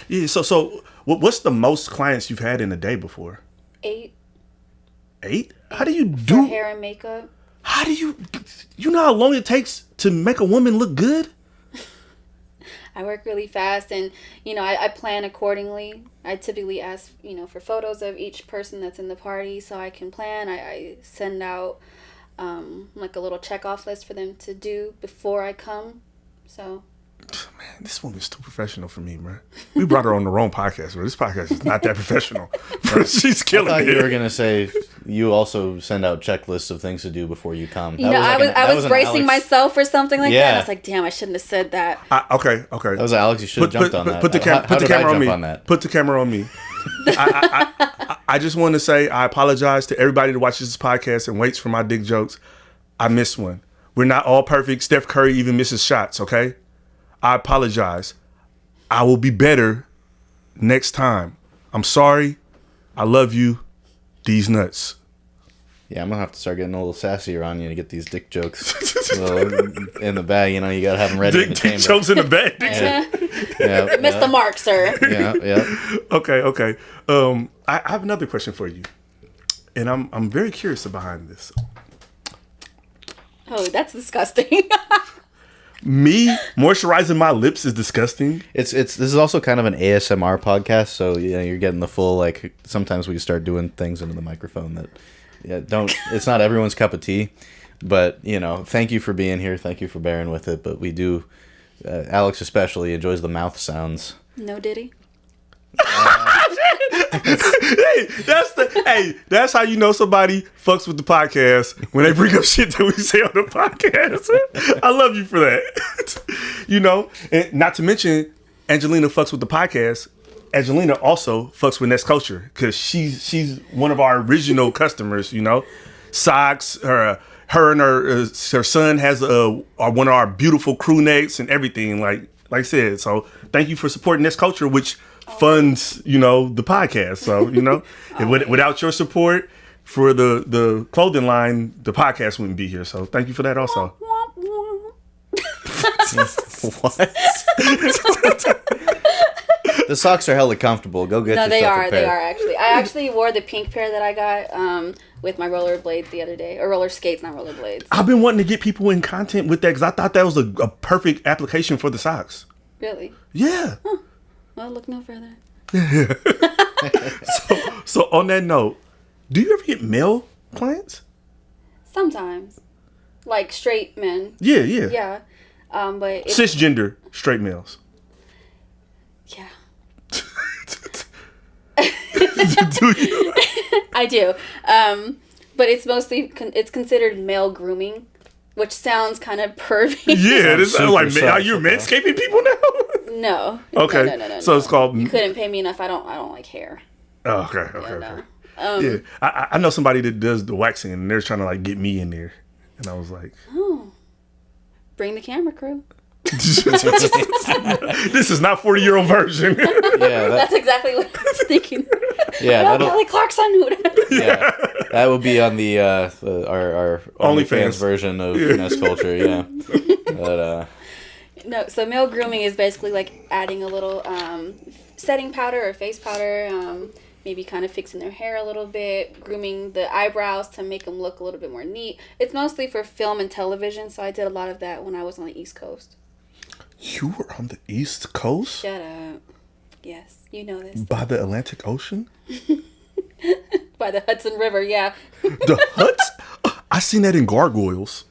Yeah. So what's the most clients you've had in a day before? 8. 8? How do you do for hair and makeup? How do you know how long it takes to make a woman look good? I work really fast, and I plan accordingly. I typically ask for photos of each person that's in the party so I can plan. I send out like a little check off list for them to do before I come. So man, this woman's too professional for me, man. We brought her on the wrong podcast, bro. This podcast is not that professional. She's killing it. I thought you were gonna say you also send out checklists of things to do before you come. I was bracing myself for something like that. And I was like, damn, I shouldn't have said that. Okay. That was Alex. You should have jumped on that. Put the camera on me. Put the camera on me. I just want to say I apologize to everybody that watches this podcast and waits for my dick jokes. I missed one. We're not all perfect. Steph Curry even misses shots, okay? I apologize. I will be better next time. I'm sorry. I love you. These nuts. Yeah, I'm going to have to start getting a little sassier on you to get these dick jokes in the bag. You got to have them ready in the chamber. Dick jokes in the bag. Yeah. Missed the mark, sir. Yeah. Okay. I have another question for you. And I'm very curious behind this. Oh, that's disgusting. Me moisturizing my lips is disgusting. This is also kind of an ASMR podcast, so you're getting the full, like, sometimes we start doing things into the microphone that it's not everyone's cup of tea, but thank you for being here, thank you for bearing with it, but we do Alex especially enjoys the mouth sounds. No Diddy. That's how you know somebody fucks with the podcast when they bring up shit that we say on the podcast. I love you for that. You know, and not to mention, Angelina fucks with the podcast. Angelina also fucks with Ness Culture because she's one of our original customers. You know, socks. Her and her son has one of our beautiful crew necks and everything. Like I said, so thank you for supporting Ness Culture, which funds the podcast. So without your support for the clothing line, the podcast wouldn't be here. So thank you for that also. What? The socks are hella comfortable. Go get yourself a pair. They are actually. I actually wore the pink pair that I got with my roller blades the other day. Or roller skates, not roller blades. I've been wanting to get people in content with that because I thought that was a perfect application for the socks. Really? Yeah. Huh. Well, look no further. So on that note, do you ever get male clients? Sometimes. Like straight men. Yeah. Yeah. But cisgender straight males. Yeah. Do you? I do. But it's mostly it's considered male grooming, which sounds kind of pervy. Yeah, this sounds like super are you manscaping people now? No. Okay. No. So it's called. You couldn't pay me enough. I don't like hair. Oh, okay. No. Yeah, I know somebody that does the waxing, and they're trying to like get me in there, and I was like, oh, bring the camera crew. This is not 40-year-old version. Yeah, that's exactly what I was thinking. Yeah, well, Kelly Clarkson. Yeah, that would be on the our OnlyFans version of Ness Culture. Yeah, but no. So male grooming is basically like adding a little setting powder or face powder. Maybe kind of fixing their hair a little bit, grooming the eyebrows to make them look a little bit more neat. It's mostly for film and television, so I did a lot of that when I was on the East Coast. You were on the East Coast? Shut up. Yes, you know this. By the Atlantic Ocean? By the Hudson River, yeah. The Huts? I seen that in Gargoyles,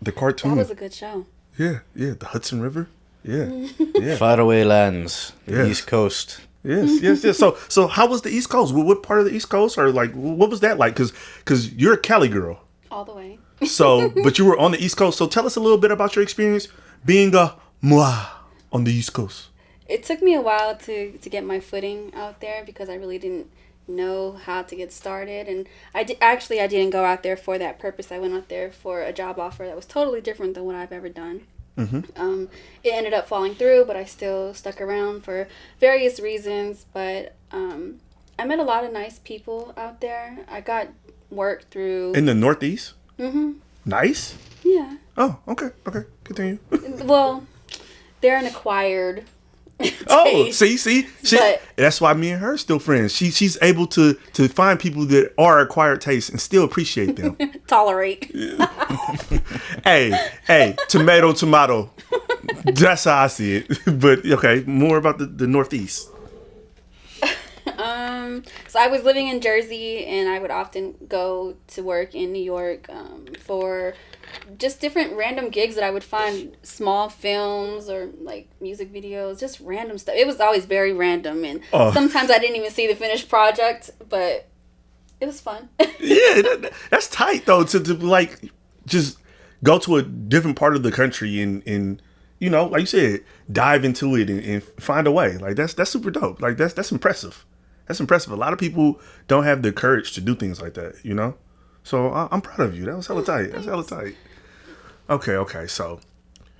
the cartoon. That was a good show. Yeah, the Hudson River. Yeah. faraway lands, the Yes. East Coast. Yes. So how was the East Coast? What part of the East Coast, or like what was that like? Because you're a Cali girl. All the way. So, but you were on the East Coast. So tell us a little bit about your experience being a moi on the East Coast. It took me a while to get my footing out there because I really didn't know how to get started. And I didn't go out there for that purpose. I went out there for a job offer that was totally different than what I've ever done. Mm-hmm. It ended up falling through, but I still stuck around for various reasons. But I met a lot of nice people out there. I got work through... In the Northeast? Mm-hmm. Nice? Yeah. Oh, okay. Continue. Well, they're an acquired... Oh, see, But, that's why me and her are still friends. She's able to find people that are acquired taste and still appreciate them. Tolerate. Hey, tomato. That's how I see it. But okay, more about the Northeast. So I was living in Jersey, and I would often go to work in New York for just different random gigs that I would find, small films or like music videos, just random stuff. It was always very random, and sometimes I didn't even see the finished project, but it was fun. Yeah, that's tight though to like just go to a different part of the country and like you said, dive into it and find a way. Like that's super dope. Like that's impressive. That's impressive. A lot of people don't have the courage to do things like that, So I'm proud of you. That was hella tight. That's hella tight. Okay. So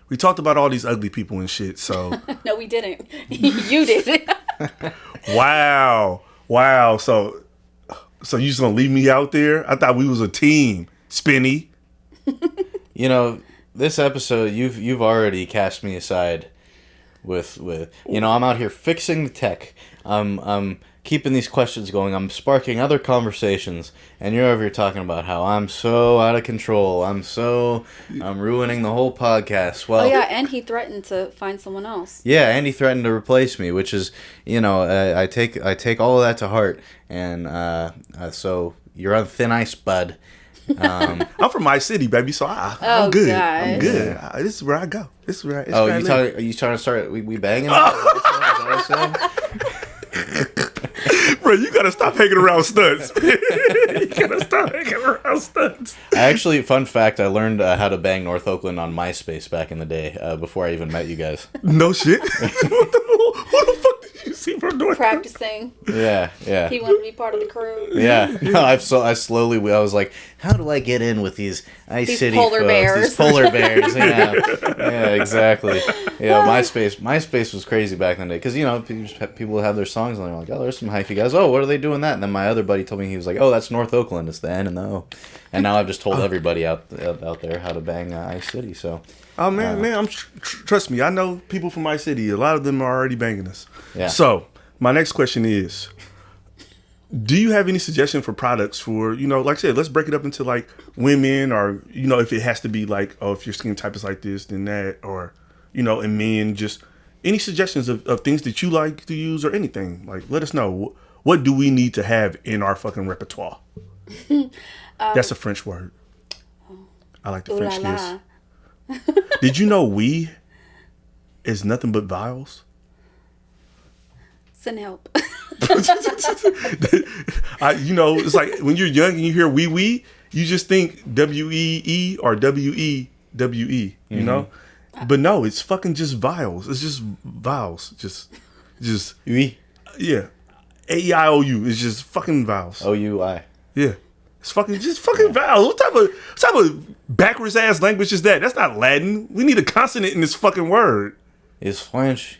we talked about all these ugly people and shit. So No, we didn't. You did. Wow. So you just gonna leave me out there? I thought we was a team, Spinny. This episode you've already cast me aside with I'm out here fixing the tech. I'm keeping these questions going. I'm sparking other conversations, and you're over here talking about how I'm so out of control. I'm ruining the whole podcast. Well, oh yeah, and he threatened to find someone else. Yeah, and he threatened to replace me, which is, I take all of that to heart, and so you're on thin ice, bud. I'm from my city, baby, so I'm good. Gosh. I'm good. This is where I go. This is where I are you trying to start? We banging? Is that what I'm saying? Bro, you gotta stop hanging around studs. You gotta stop hanging around studs. Actually, fun fact, I learned how to bang North Oakland on MySpace back in the day, before I even met you guys. No shit. Who the fuck did you see from North? Practicing. Yeah. He wanted to be part of the crew. Yeah. No, I was like, how do I get in with these Ice City polar folks? bears. These polar bears. Yeah. Yeah, exactly. Yeah, MySpace was crazy back in the day. Because, people would have their songs and they're like, oh, there's some hyphy guys. Oh, what are they doing that? And then my other buddy told me, he was like, oh, that's North Oakland. It's the N and the O. And now I've just told everybody out there how to bang Ice City. So. Oh man, trust me. I know people from my city. A lot of them are already banging us. Yeah. So my next question is: do you have any suggestion for products for like I said, let's break it up into like women, or if it has to be like, oh, if your skin type is like this, then that, or and men. Just any suggestions of things that you like to use or anything. Like, let us know. What do we need to have in our fucking repertoire? That's a French word. I like the Ooh French la kiss. la. Did you know we is nothing but vowels? Send help. It's like when you're young and you hear wee, you just think WEE or WEWE, you know? But no, it's fucking just vowels. It's just vowels. Just Oui. yeah. AEIOU is just fucking vowels. OUI. Yeah. It's fucking vowels. What type of backwards ass language is that? That's not Latin. We need a consonant in this fucking word. It's French.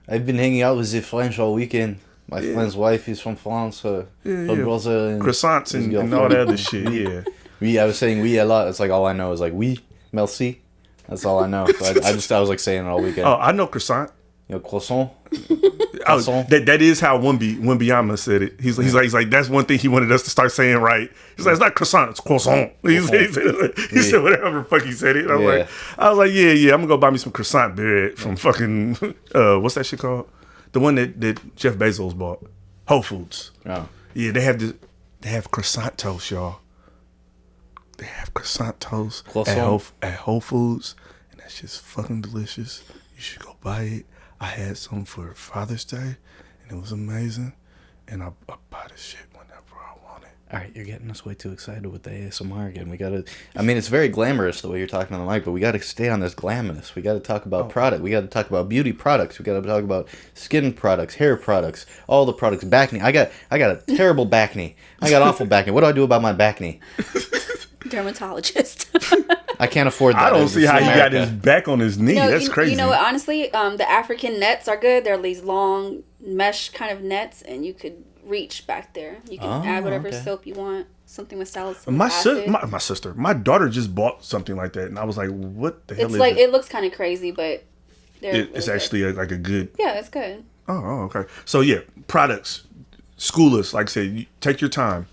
I've been hanging out with the French all weekend. My friend's wife is from France. Her brother and croissants and all that other shit. Yeah. Oui, I was saying oui a lot. It's like all I know is like oui, merci. That's all I know. So I was like saying it all weekend. Oh, I know croissant. Croissant. Oh, that is how Wimbyama said it. He's like that's one thing he wanted us to start saying right. He's like, it's not croissant, it's croissant. He said whatever the fuck he said it. I was like, yeah, I'm gonna go buy me some croissant bread from fucking what's that shit called? The one that Jeff Bezos bought, Whole Foods. Oh. Yeah, they have croissant toast, y'all. They have croissant toast at Whole Foods, and that's just fucking delicious. You should go buy it. I had some for Father's Day, and it was amazing. And I buy this shit whenever I want it. All right, you're getting us way too excited with the ASMR again. It's very glamorous the way you're talking on the mic, but we got to stay on this glamorous. We got to talk about product. We got to talk about beauty products. We got to talk about skin products, hair products, all the products. Back knee. I got a terrible back knee. I got awful back knee. What do I do about my back knee? Dermatologist. I can't afford that. I don't see how he got his back on his knee. That's crazy. You know what? Honestly, the African nets are good. They're these long mesh kind of nets, and you could reach back there. You can add whatever soap you want. Something with salicylic acid. My daughter just bought something like that, and I was like, "What the hell is it?" It looks kind of crazy, but it's actually like a good. Yeah, it's good. Oh, okay. So yeah, products. School us, like I said, take your time.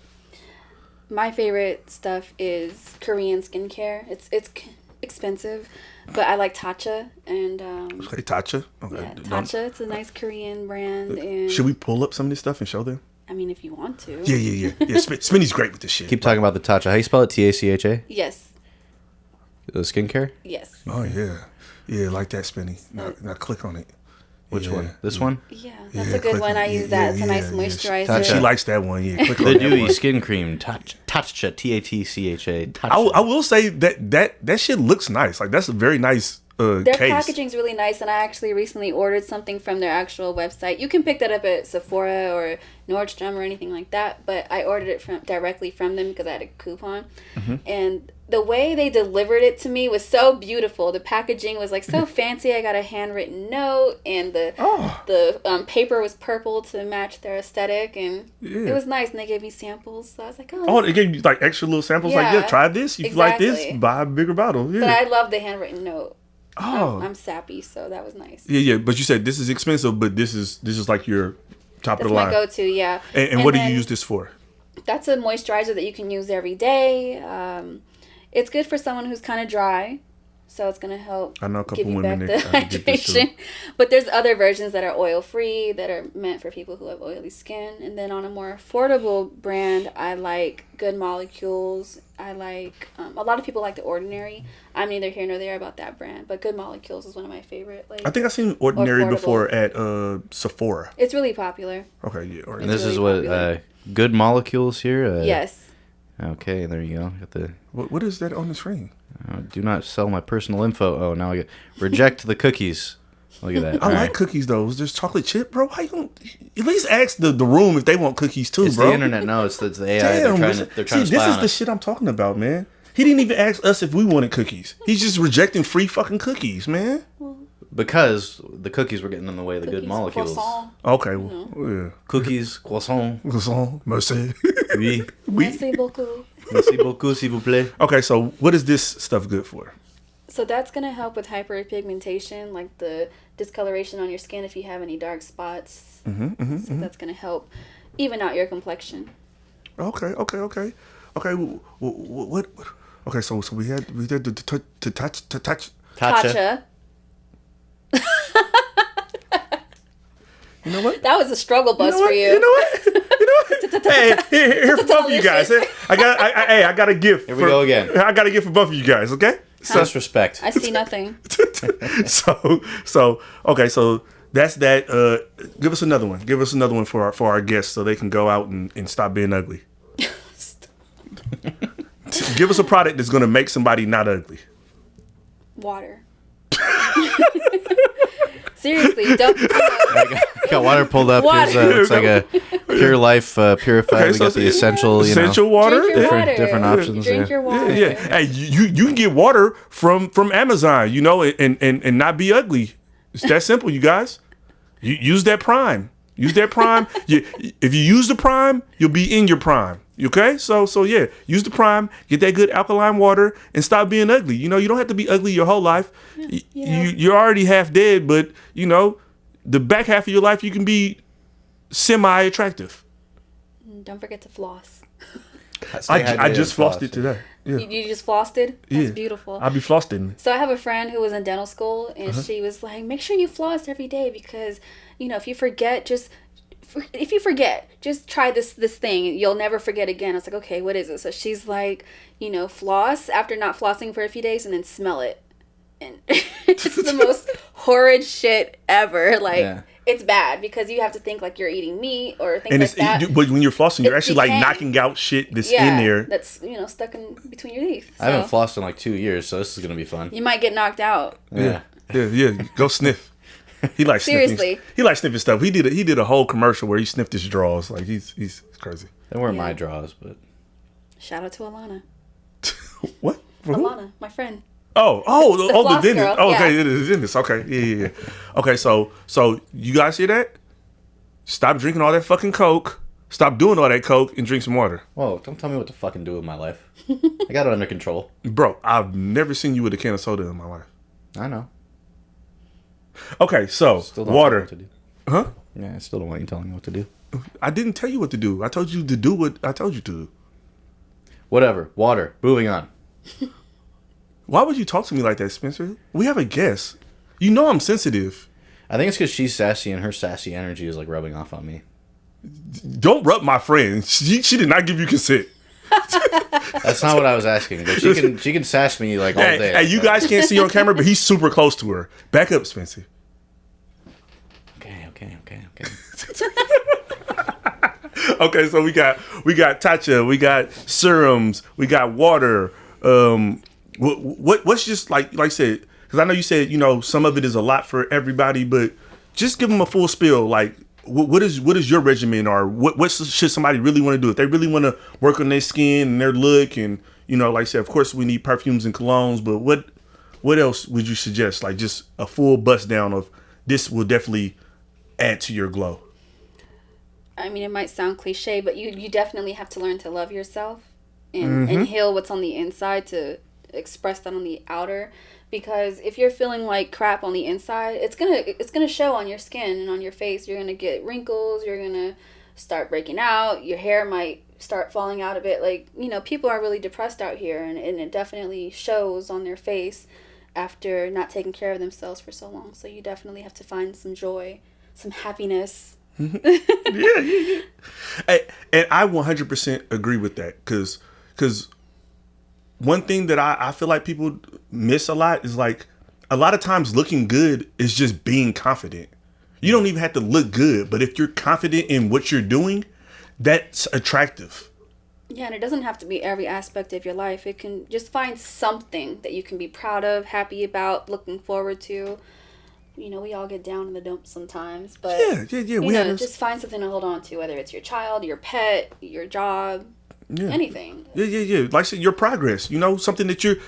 My favorite stuff is Korean skincare. It's expensive, but I like Tatcha and Okay, Tatcha. Okay. Yeah, Tatcha. It's a nice Korean brand. And should we pull up some of this stuff and show them? I mean, if you want to. Yeah. Spinny's great with this shit. Keep talking about the Tatcha. How you spell it? TACHA? Yes. The skincare? Yes. Oh yeah, like that, Spinny. Now click on it. Which one? This one? Yeah, that's a good one. I use that. It's a nice moisturizer. She likes that one. Yeah, click on The that Dewy one. Skin Cream. Tatcha. TATCHA. I will say that shit looks nice. Like that's a very nice Their case. packaging's really nice, and I actually recently ordered something from their actual website. You can pick that up at Sephora or Nordstrom or anything like that, but I ordered it directly from them because I had a coupon. And the way they delivered it to me was so beautiful. The packaging was like so fancy. I got a handwritten note, and the paper was purple to match their aesthetic, and it was nice. And they gave me samples, so I was like, oh, they gave you like extra little samples. Yeah, like, try this. If you like this, buy a bigger bottle. Yeah. But I love the handwritten note. Oh, I'm sappy, so that was nice. Yeah. But you said this is expensive, but this is like your top of the line. That's my go-to, yeah. And what do you use this for? That's a moisturizer that you can use every day. It's good for someone who's kind of dry, so it's gonna help. I know a couple give you women back the hydration. But there's other versions that are oil-free that are meant for people who have oily skin. And then on a more affordable brand, I like Good Molecules. I like a lot of people like The Ordinary. I'm neither here nor there about that brand, but Good Molecules is one of my favorite. I think I've seen Ordinary before at Sephora. It's really popular. Okay, yeah. And this is what Good Molecules here. Yes. Okay, there you go. Got the What is that on the screen? do not sell my personal info. Oh, now I get reject the cookies. Look at that. I like cookies though. Is there chocolate chip, bro? How you gonna at least ask the room if they want cookies too, It's bro? the internet. No, it's the AI. Damn, they're trying to see, this spy is on the us. shit I'm talking about, man. He didn't even ask us if we wanted cookies. He's just rejecting free fucking cookies, man. Because the cookies were getting in the way of the good Cookies, molecules. croissant. Okay, well, yeah. Cookies, croissant. Croissant, merci. Oui. Merci beaucoup. Merci beaucoup, s'il vous plaît. Okay, so what is this stuff good for? So that's going to help with hyperpigmentation, like the discoloration on your skin if you have any dark spots. So that's going to help even out your complexion. Okay. What? Okay, so we had to touch. Tatcha. You know what? That was a struggle bus for you. You know what? Hey, here for both of you guys. I got a gift. Here we go again. I got a gift for both of you guys. Okay. Disrespect. I see nothing. Okay, so that's that. Give us another one. Give us another one for our guests so they can go out and stop being ugly. Give us a product that's gonna make somebody not ugly. Water. Seriously, don't. I got water pulled up. Water. Here's looks like a Pure Life purified. We got the essential, essential water. Drink your water. different options. Drink your water. Yeah. Hey, you can get water from Amazon, you know, and not be ugly. It's that simple, you guys. You use that Prime. Use that Prime. If you use the Prime, you'll be in your prime. Okay? So yeah, use the Prime, get that good alkaline water, and stop being ugly. You know, you don't have to be ugly your whole life. You're already half dead, but, you know, the back half of your life, you can be semi-attractive. Don't forget to floss. I just flossed it today. Yeah. You just flossed it? That's beautiful. I'll be flossing. So I have a friend who was in dental school, and she was like, make sure you floss every day because, you know, if you forget, just try this thing. You'll never forget again. I was like, okay, what is it? So she's like, you know, floss after not flossing for a few days and then smell it. And it's the most horrid shit ever. Like, it's bad because you have to think like you're eating meat or things like that. But when you're flossing, you're actually like knocking out shit that's in there. That's, you know, stuck in between your teeth. I haven't flossed in like 2 years, so this is going to be fun. You might get knocked out. Yeah. Go sniff. He likes Seriously. sniffing. He likes sniffing stuff. He did a whole commercial where he sniffed his drawers. Like he's crazy. They weren't my draws, but Shout out to Alana. What? For who? Alana, my friend. The floss dentist. girl, Oh, okay, yeah. it is dentist. Okay, yeah. Okay, so you guys hear that? Stop drinking all that fucking Coke. Stop doing all that Coke and drink some water. whoa! Don't tell me what to fucking do with my life. I got it under control. Bro, I've never seen you with a can of soda in my life. I know. Okay, so Still don't water. tell me what to do. Huh? Yeah, I still don't want you telling me what to do. I didn't tell you what to do. I told you to do what I told you to do. Whatever. Water. Moving on. Why would you talk to me like that, Spencer? We have a guest. You know I'm sensitive. I think it's because she's sassy and her sassy energy is like rubbing off on me. Don't rub my friend. She did not give you consent. That's not what I was asking. But she can sass me like all day. Hey, you guys can't see on camera, but he's super close to her. Back up, Spencer. Okay. Okay, so we got Tatcha, we got serums, we got water. What's just like I said, because I know you said, you know, some of it is a lot for everybody, but just give them a full spill. Like, what is your regimen, or what should somebody really want to do if they really want to work on their skin and their look? And, you know, like I said, of course we need perfumes and colognes, but what else would you suggest? Like just a full bust down of this will definitely add to your glow. I mean, it might sound cliche, but you definitely have to learn to love yourself and heal what's on the inside to express that on the outer. Because if you're feeling like crap on the inside, it's gonna show on your skin and on your face. You're gonna get wrinkles. You're gonna start breaking out. Your hair might start falling out a bit. Like, you know, people are really depressed out here, and it definitely shows on their face after not taking care of themselves for so long. So you definitely have to find some joy, some happiness. Yeah. And I 100% agree with that, because one thing that I feel like people miss a lot is, like, a lot of times looking good is just being confident. You don't even have to look good, but if you're confident in what you're doing, that's attractive. Yeah, and it doesn't have to be every aspect of your life. It can just find something that you can be proud of, happy about, looking forward to. You know, we all get down in the dumps sometimes, but Yeah. you We know, had just find something to hold on to, whether it's your child, your pet, your job, anything. Yeah. Like I said, your progress. You know, something that you're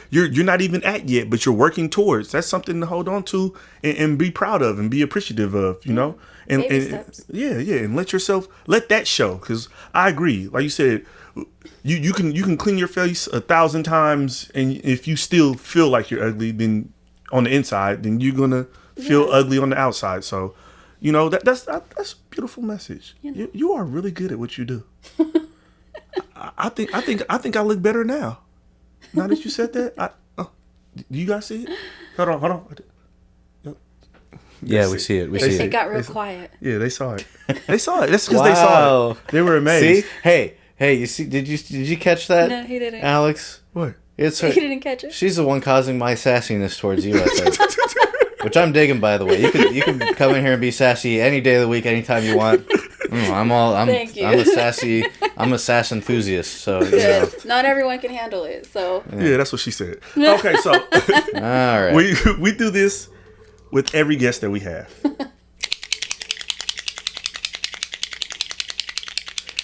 not even at yet, but you're working towards. That's something to hold on to and be proud of and be appreciative of. You know, and Baby steps. yeah, and let that show. Because I agree, like you said, you can clean your face 1,000 times, and if you still feel like you're ugly, then on the inside, then you're gonna feel ugly on the outside. So, you know, that's a beautiful message. You are really good at what you do. I think I look better now. Now that you said that, do you guys see it? Hold on. Yeah, we see it. We see It it. got real quiet. Yeah, they saw it. They saw it. That's because they saw it. They were amazed. See? Hey, you see? Did you catch that? No, he didn't. Alex. What? It's her. He didn't catch it. She's the one causing my sassiness towards you, I think. Which I'm digging, by the way. You can come in here and be sassy any day of the week, anytime you want. Thank you. I'm a sass enthusiast. So you Yeah, know. not everyone can handle it. So Yeah, that's what she said. Okay, so All right. we do this with every guest that we have.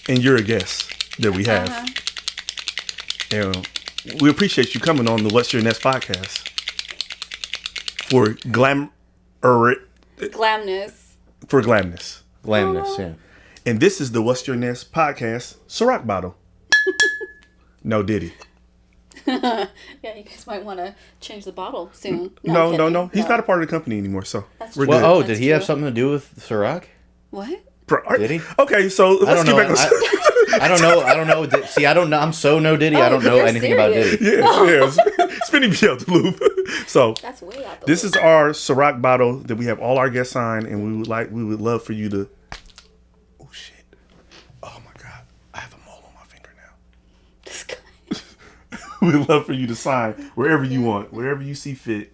And you're a guest that we have. And we appreciate you coming on the What's Your Ness podcast for GlamNESS. for GlamNESS. GlamNESS, yeah. And this is the What's Your Ness podcast Ciroc bottle. No Diddy. Yeah, you guys might want to change the bottle soon. No. I'm kidding. He's not a part of the company anymore, so That's we're true. good. Well, That's did he have true. something to do with Ciroc? What? Did he? Okay, so let's get back on. I don't know. See, I don't know. I'm so no Diddy. I don't know you're anything about serious. Diddy. Yeah, spinning me out the loop. So That's way out the this loop. is our Ciroc bottle that we have all our guests sign, and we would love for you to. Oh shit! Oh my god! I have a mole on my finger now. This guy. We'd love for you to sign wherever you want, wherever you see fit.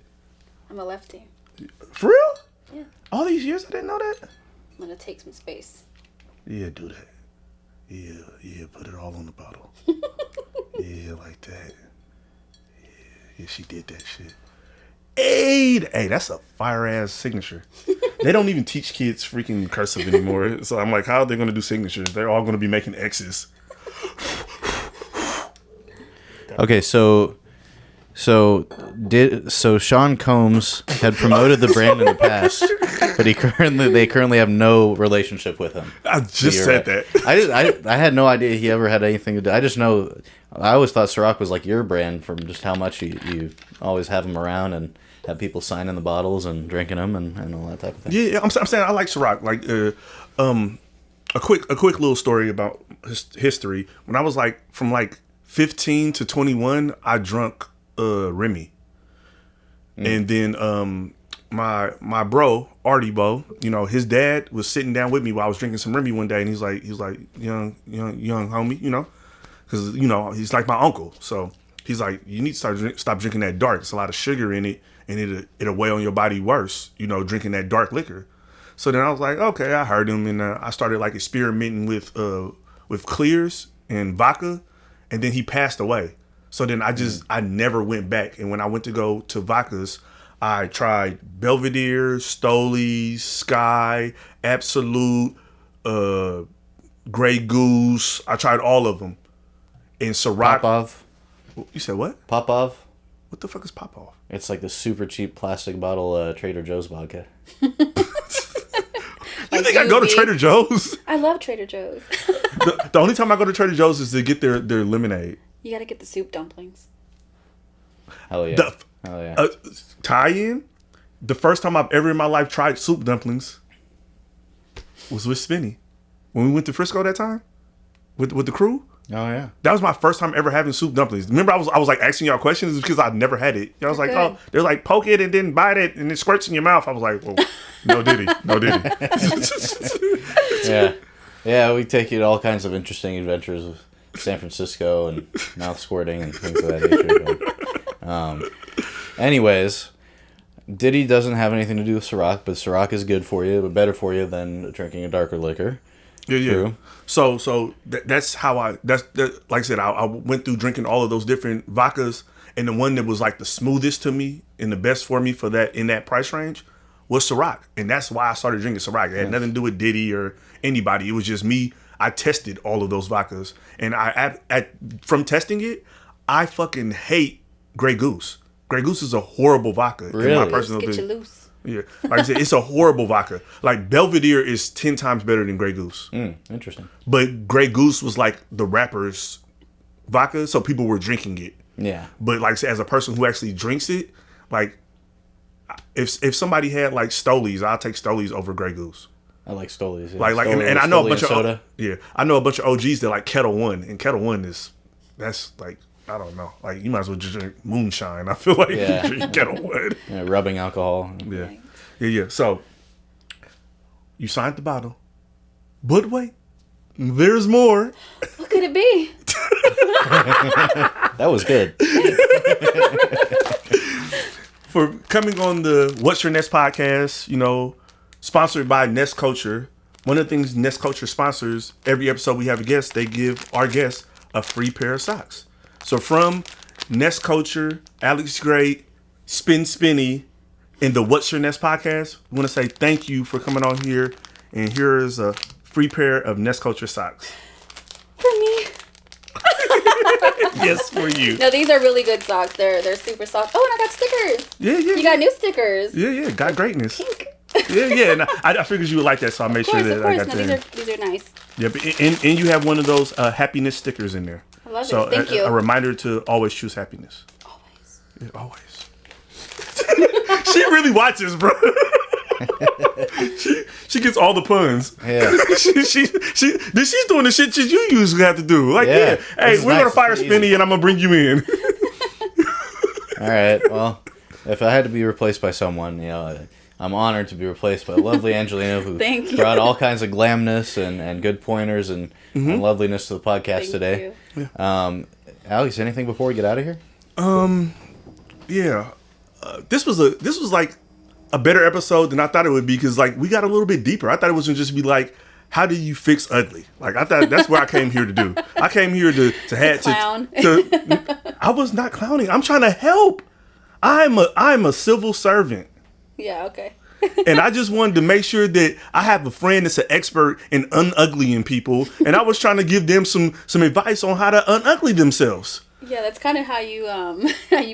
I'm a lefty. For real? Yeah. All these years I didn't know that. I'm gonna take some space. Yeah, do that. Yeah, put it all on the bottle. Yeah, like that. Yeah, she did that shit. Hey, that's a fire ass signature. They don't even teach kids freaking cursive anymore. So I'm like, how are they gonna do signatures? They're all gonna be making X's. Okay, so Sean Combs had promoted the brand in the past, but they currently have no relationship with him. I just said that. I had no idea he ever had anything to do. I just know I always thought Ciroc was like your brand from just how much you always have them around and have people signing the bottles and drinking them and all that type of thing. Yeah, I'm saying I like Ciroc. Like, a quick little story about history. When I was from 15 to 21, I drunk Remy, and then my bro Artie Bo, you know, his dad was sitting down with me while I was drinking some Remy one day, and he's like young homie, you know, because you know he's like my uncle, so he's like, you need to stop drinking that dark. It's a lot of sugar in it, and it'll weigh on your body worse, you know, drinking that dark liquor. So then I was like, okay, I heard him, and I started experimenting with clears and vodka, and then he passed away. So then I never went back. And when I went to go to vodkas, I tried Belvedere, Stoli's, Sky, Absolute, Grey Goose. I tried all of them. And Ciroc. Popov. You said what? Popov. What the fuck is Popov? It's like the super cheap plastic bottle Trader Joe's vodka. You think I go to Trader Joe's? I love Trader Joe's. The only time I go to Trader Joe's is to get their lemonade. You gotta get the soup dumplings. Hell yeah. Hell yeah. Tie-in, the first time I've ever in my life tried soup dumplings was with Spinny. When we went to Frisco that time with the crew. Oh yeah. That was my first time ever having soup dumplings. Remember I was asking y'all questions because I'd never had it. I was like, Okay. oh, they're like, poke it and then bite it and it squirts in your mouth. I was like, whoa, no diddy. Yeah. Yeah, we take you to all kinds of interesting adventures of San Francisco and mouth squirting and things of that nature. But, anyways, Diddy doesn't have anything to do with Ciroc, but Ciroc is good for you, but better for you than drinking a darker liquor. Yeah. True. So that's how like I said, I went through drinking all of those different vodkas, and the one that was like the smoothest to me and the best for me for that in that price range was Ciroc, and that's why I started drinking Ciroc. It had nothing to do with Diddy or anybody. It was just me. I tested all of those vodkas, and from testing it, I fucking hate Grey Goose. Grey Goose is a horrible vodka in my Really? personal Get you opinion. loose. Yeah, like I said, it's a horrible vodka. Like Belvedere is 10 times better than Grey Goose. Interesting. But Grey Goose was like the rapper's vodka, so people were drinking it. Yeah. But like I said, as a person who actually drinks it, like if somebody had like Stolies, I'll take Stolies over Grey Goose. I like Stolies. Yeah. Like Stoli- and I know a Stoli bunch and of soda. I know a bunch of OGs that like Kettle One, and Kettle One that's like, I don't know, like you might as well just drink moonshine. I feel like Yeah. you drink Kettle One. Yeah, rubbing alcohol. Yeah. So you signed the bottle, but wait, there's more. What could it be? That was good. For coming on the What's Your Ness podcast, sponsored by Ness Culture. One of the things Ness Culture sponsors, every episode we have a guest, they give our guests a free pair of socks. So from Ness Culture, Alex Great, Spin Spinny, and the What's Your Ness podcast, we want to say thank you for coming on here. And here is a free pair of Ness Culture socks. For me. Yes, for you. No, these are really good socks. They're super soft. Oh, and I got stickers. Yeah. You got new stickers. Yeah. Got Greatness. Pink. Yeah. And I figured you would like that, so I made sure that I got No, that. these are nice. Yep, and you have one of those happiness stickers in there. I love So it. Thank you. A reminder to always choose happiness. Always. Yeah, always. She really watches, bro. she gets all the puns. Yeah. She's doing the shit that you usually have to do. Like, Yeah. Hey, This is we're nice. gonna fire It's Spinny, easy. and I'm gonna bring you in. All right. Well, if I had to be replaced by someone, I'm honored to be replaced by lovely Angelina, who Thank you. brought all kinds of glamness and good pointers and loveliness to the podcast Thank today. you. Alex, anything before we get out of here? Yeah, this was like a better episode than I thought it would be, because like we got a little bit deeper. I thought it was gonna just be like, how do you fix ugly? Like I thought that's what I came here to do. I came here to clown. I was not clowning. I'm trying to help. I'm a civil servant. Yeah, okay. And I just wanted to make sure that I have a friend that's an expert in unuglying people, and I was trying to give them some advice on how to unugly themselves. Yeah, that's kind of how you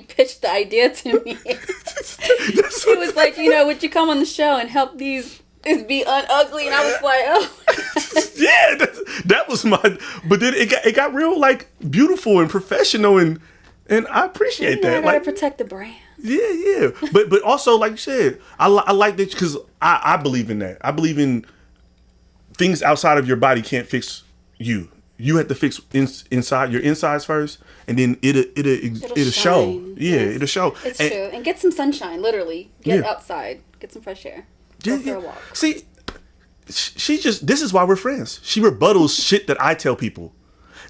pitched the idea to me. He was like, would you come on the show and help these be unugly? And I was like, oh. Yeah, that was my. But then it got real like beautiful and professional, and I appreciate that. I gotta Like, protect the brand. yeah. But also, like you said, I like that because I believe in that. I believe in things outside of your body can't fix you. You have to fix inside your insides first, and then it'll show. shine. Yeah, Yes. it'll show. It's true. And get some sunshine, literally. Get Yeah. outside. Get some fresh air. Yeah, Go for a walk. See, this is why we're friends. She rebuttals shit that I tell people.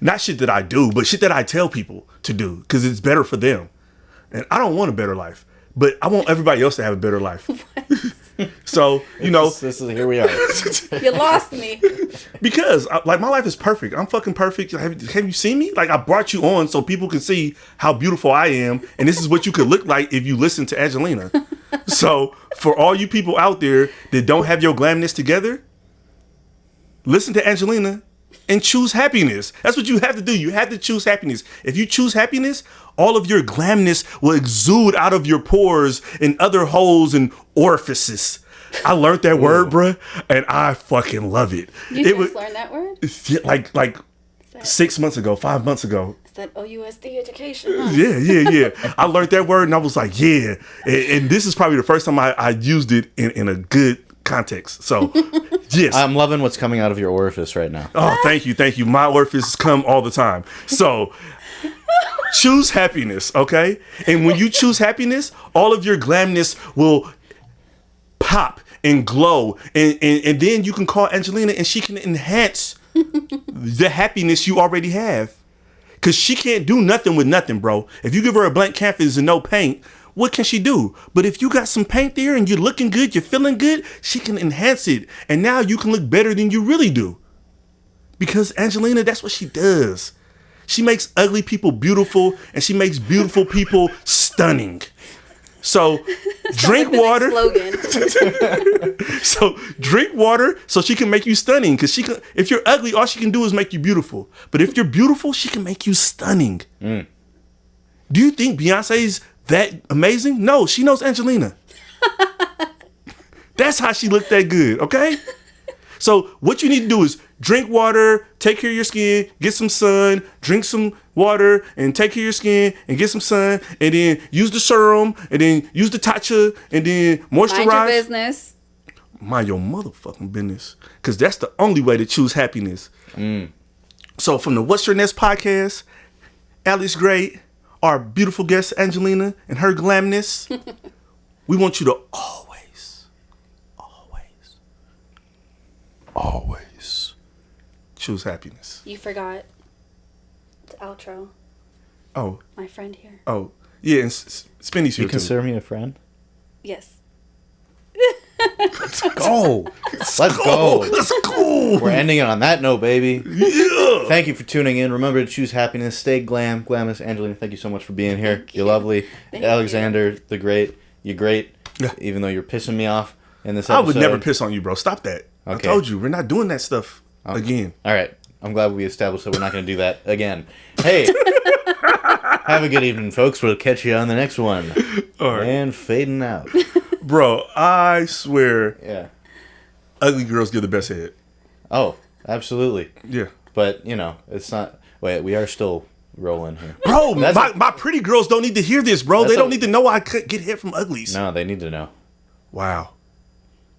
Not shit that I do, but shit that I tell people to do, because it's better for them. And I don't want a better life, but I want everybody else to have a better life. So, This is here we are. You lost me. because like my life is perfect. I'm fucking perfect. Have you seen me? Like I brought you on so people can see how beautiful I am, and this is what you could look like if you listen to Angelina. So for all you people out there that don't have your GlamNESS together, listen to Angelina and choose happiness. That's what you have to do. You have to choose happiness. If you choose happiness, all of your GlamNESS will exude out of your pores and other holes and orifices. I learned that word, bruh, and I fucking love it. You It just learned that word? like 6 months ago, 5 months ago. It's that OUSD education, huh? Yeah. I learned that word and I was like, yeah. And this is probably the first time I used it in a good context. So, yes. I'm loving what's coming out of your orifice right now. Oh, thank you. My orifices come all the time. So, choose happiness, okay? And when you choose happiness, all of your GlamNESS will pop and glow. And then you can call Angelina and she can enhance the happiness you already have. Because she can't do nothing with nothing, bro. If you give her a blank canvas and no paint, what can she do? But if you got some paint there and you're looking good, you're feeling good, she can enhance it. And now you can look better than you really do. Because Angelina, that's what she does. She makes ugly people beautiful, and she makes beautiful people stunning. So drink water. So drink water so she can make you stunning. Because if you're ugly, all she can do is make you beautiful. But if you're beautiful, she can make you stunning. Do you think Beyonce's that amazing? No, she knows Angelina. That's how she looked that good, okay? So what you need to do is drink water, take care of your skin, get some sun, drink some water, and take care of your skin and get some sun, and then use the serum, and then use the Tatcha, and then moisturize. Mind your business. Mind your motherfucking business. Because that's the only way to choose happiness. So from the What's Your Ness podcast, Alex Great, our beautiful guest Angelina, and her GlamNESS, we want you to always choose happiness. You forgot the outro. Oh. My friend here. Oh. Yeah, and Spinny's here You too. consider me a friend? Yes. Let's go. Let's go. Let's go. We're ending it on that note, baby. Yeah. Thank you for tuning in. Remember to choose happiness. Stay GlamNESS. Angelina, thank you so much for being here. You're lovely. Thank Alexander, the great. You're great. Yeah. Even though you're pissing me off in this episode. I would never piss on you, bro. Stop that. Okay. I told you, we're not doing that stuff again. All right. I'm glad we established that we're not going to do that again. Hey. Have a good evening, folks. We'll catch you on the next one. All right. And fading out. Bro, I swear, Yeah. ugly girls give the best head. Oh, absolutely. Yeah. But, it's not... Wait, we are still rolling here. Bro, That's my pretty girls don't need to hear this, bro. They don't need to know I could get hit from uglies. No, they need to know. Wow.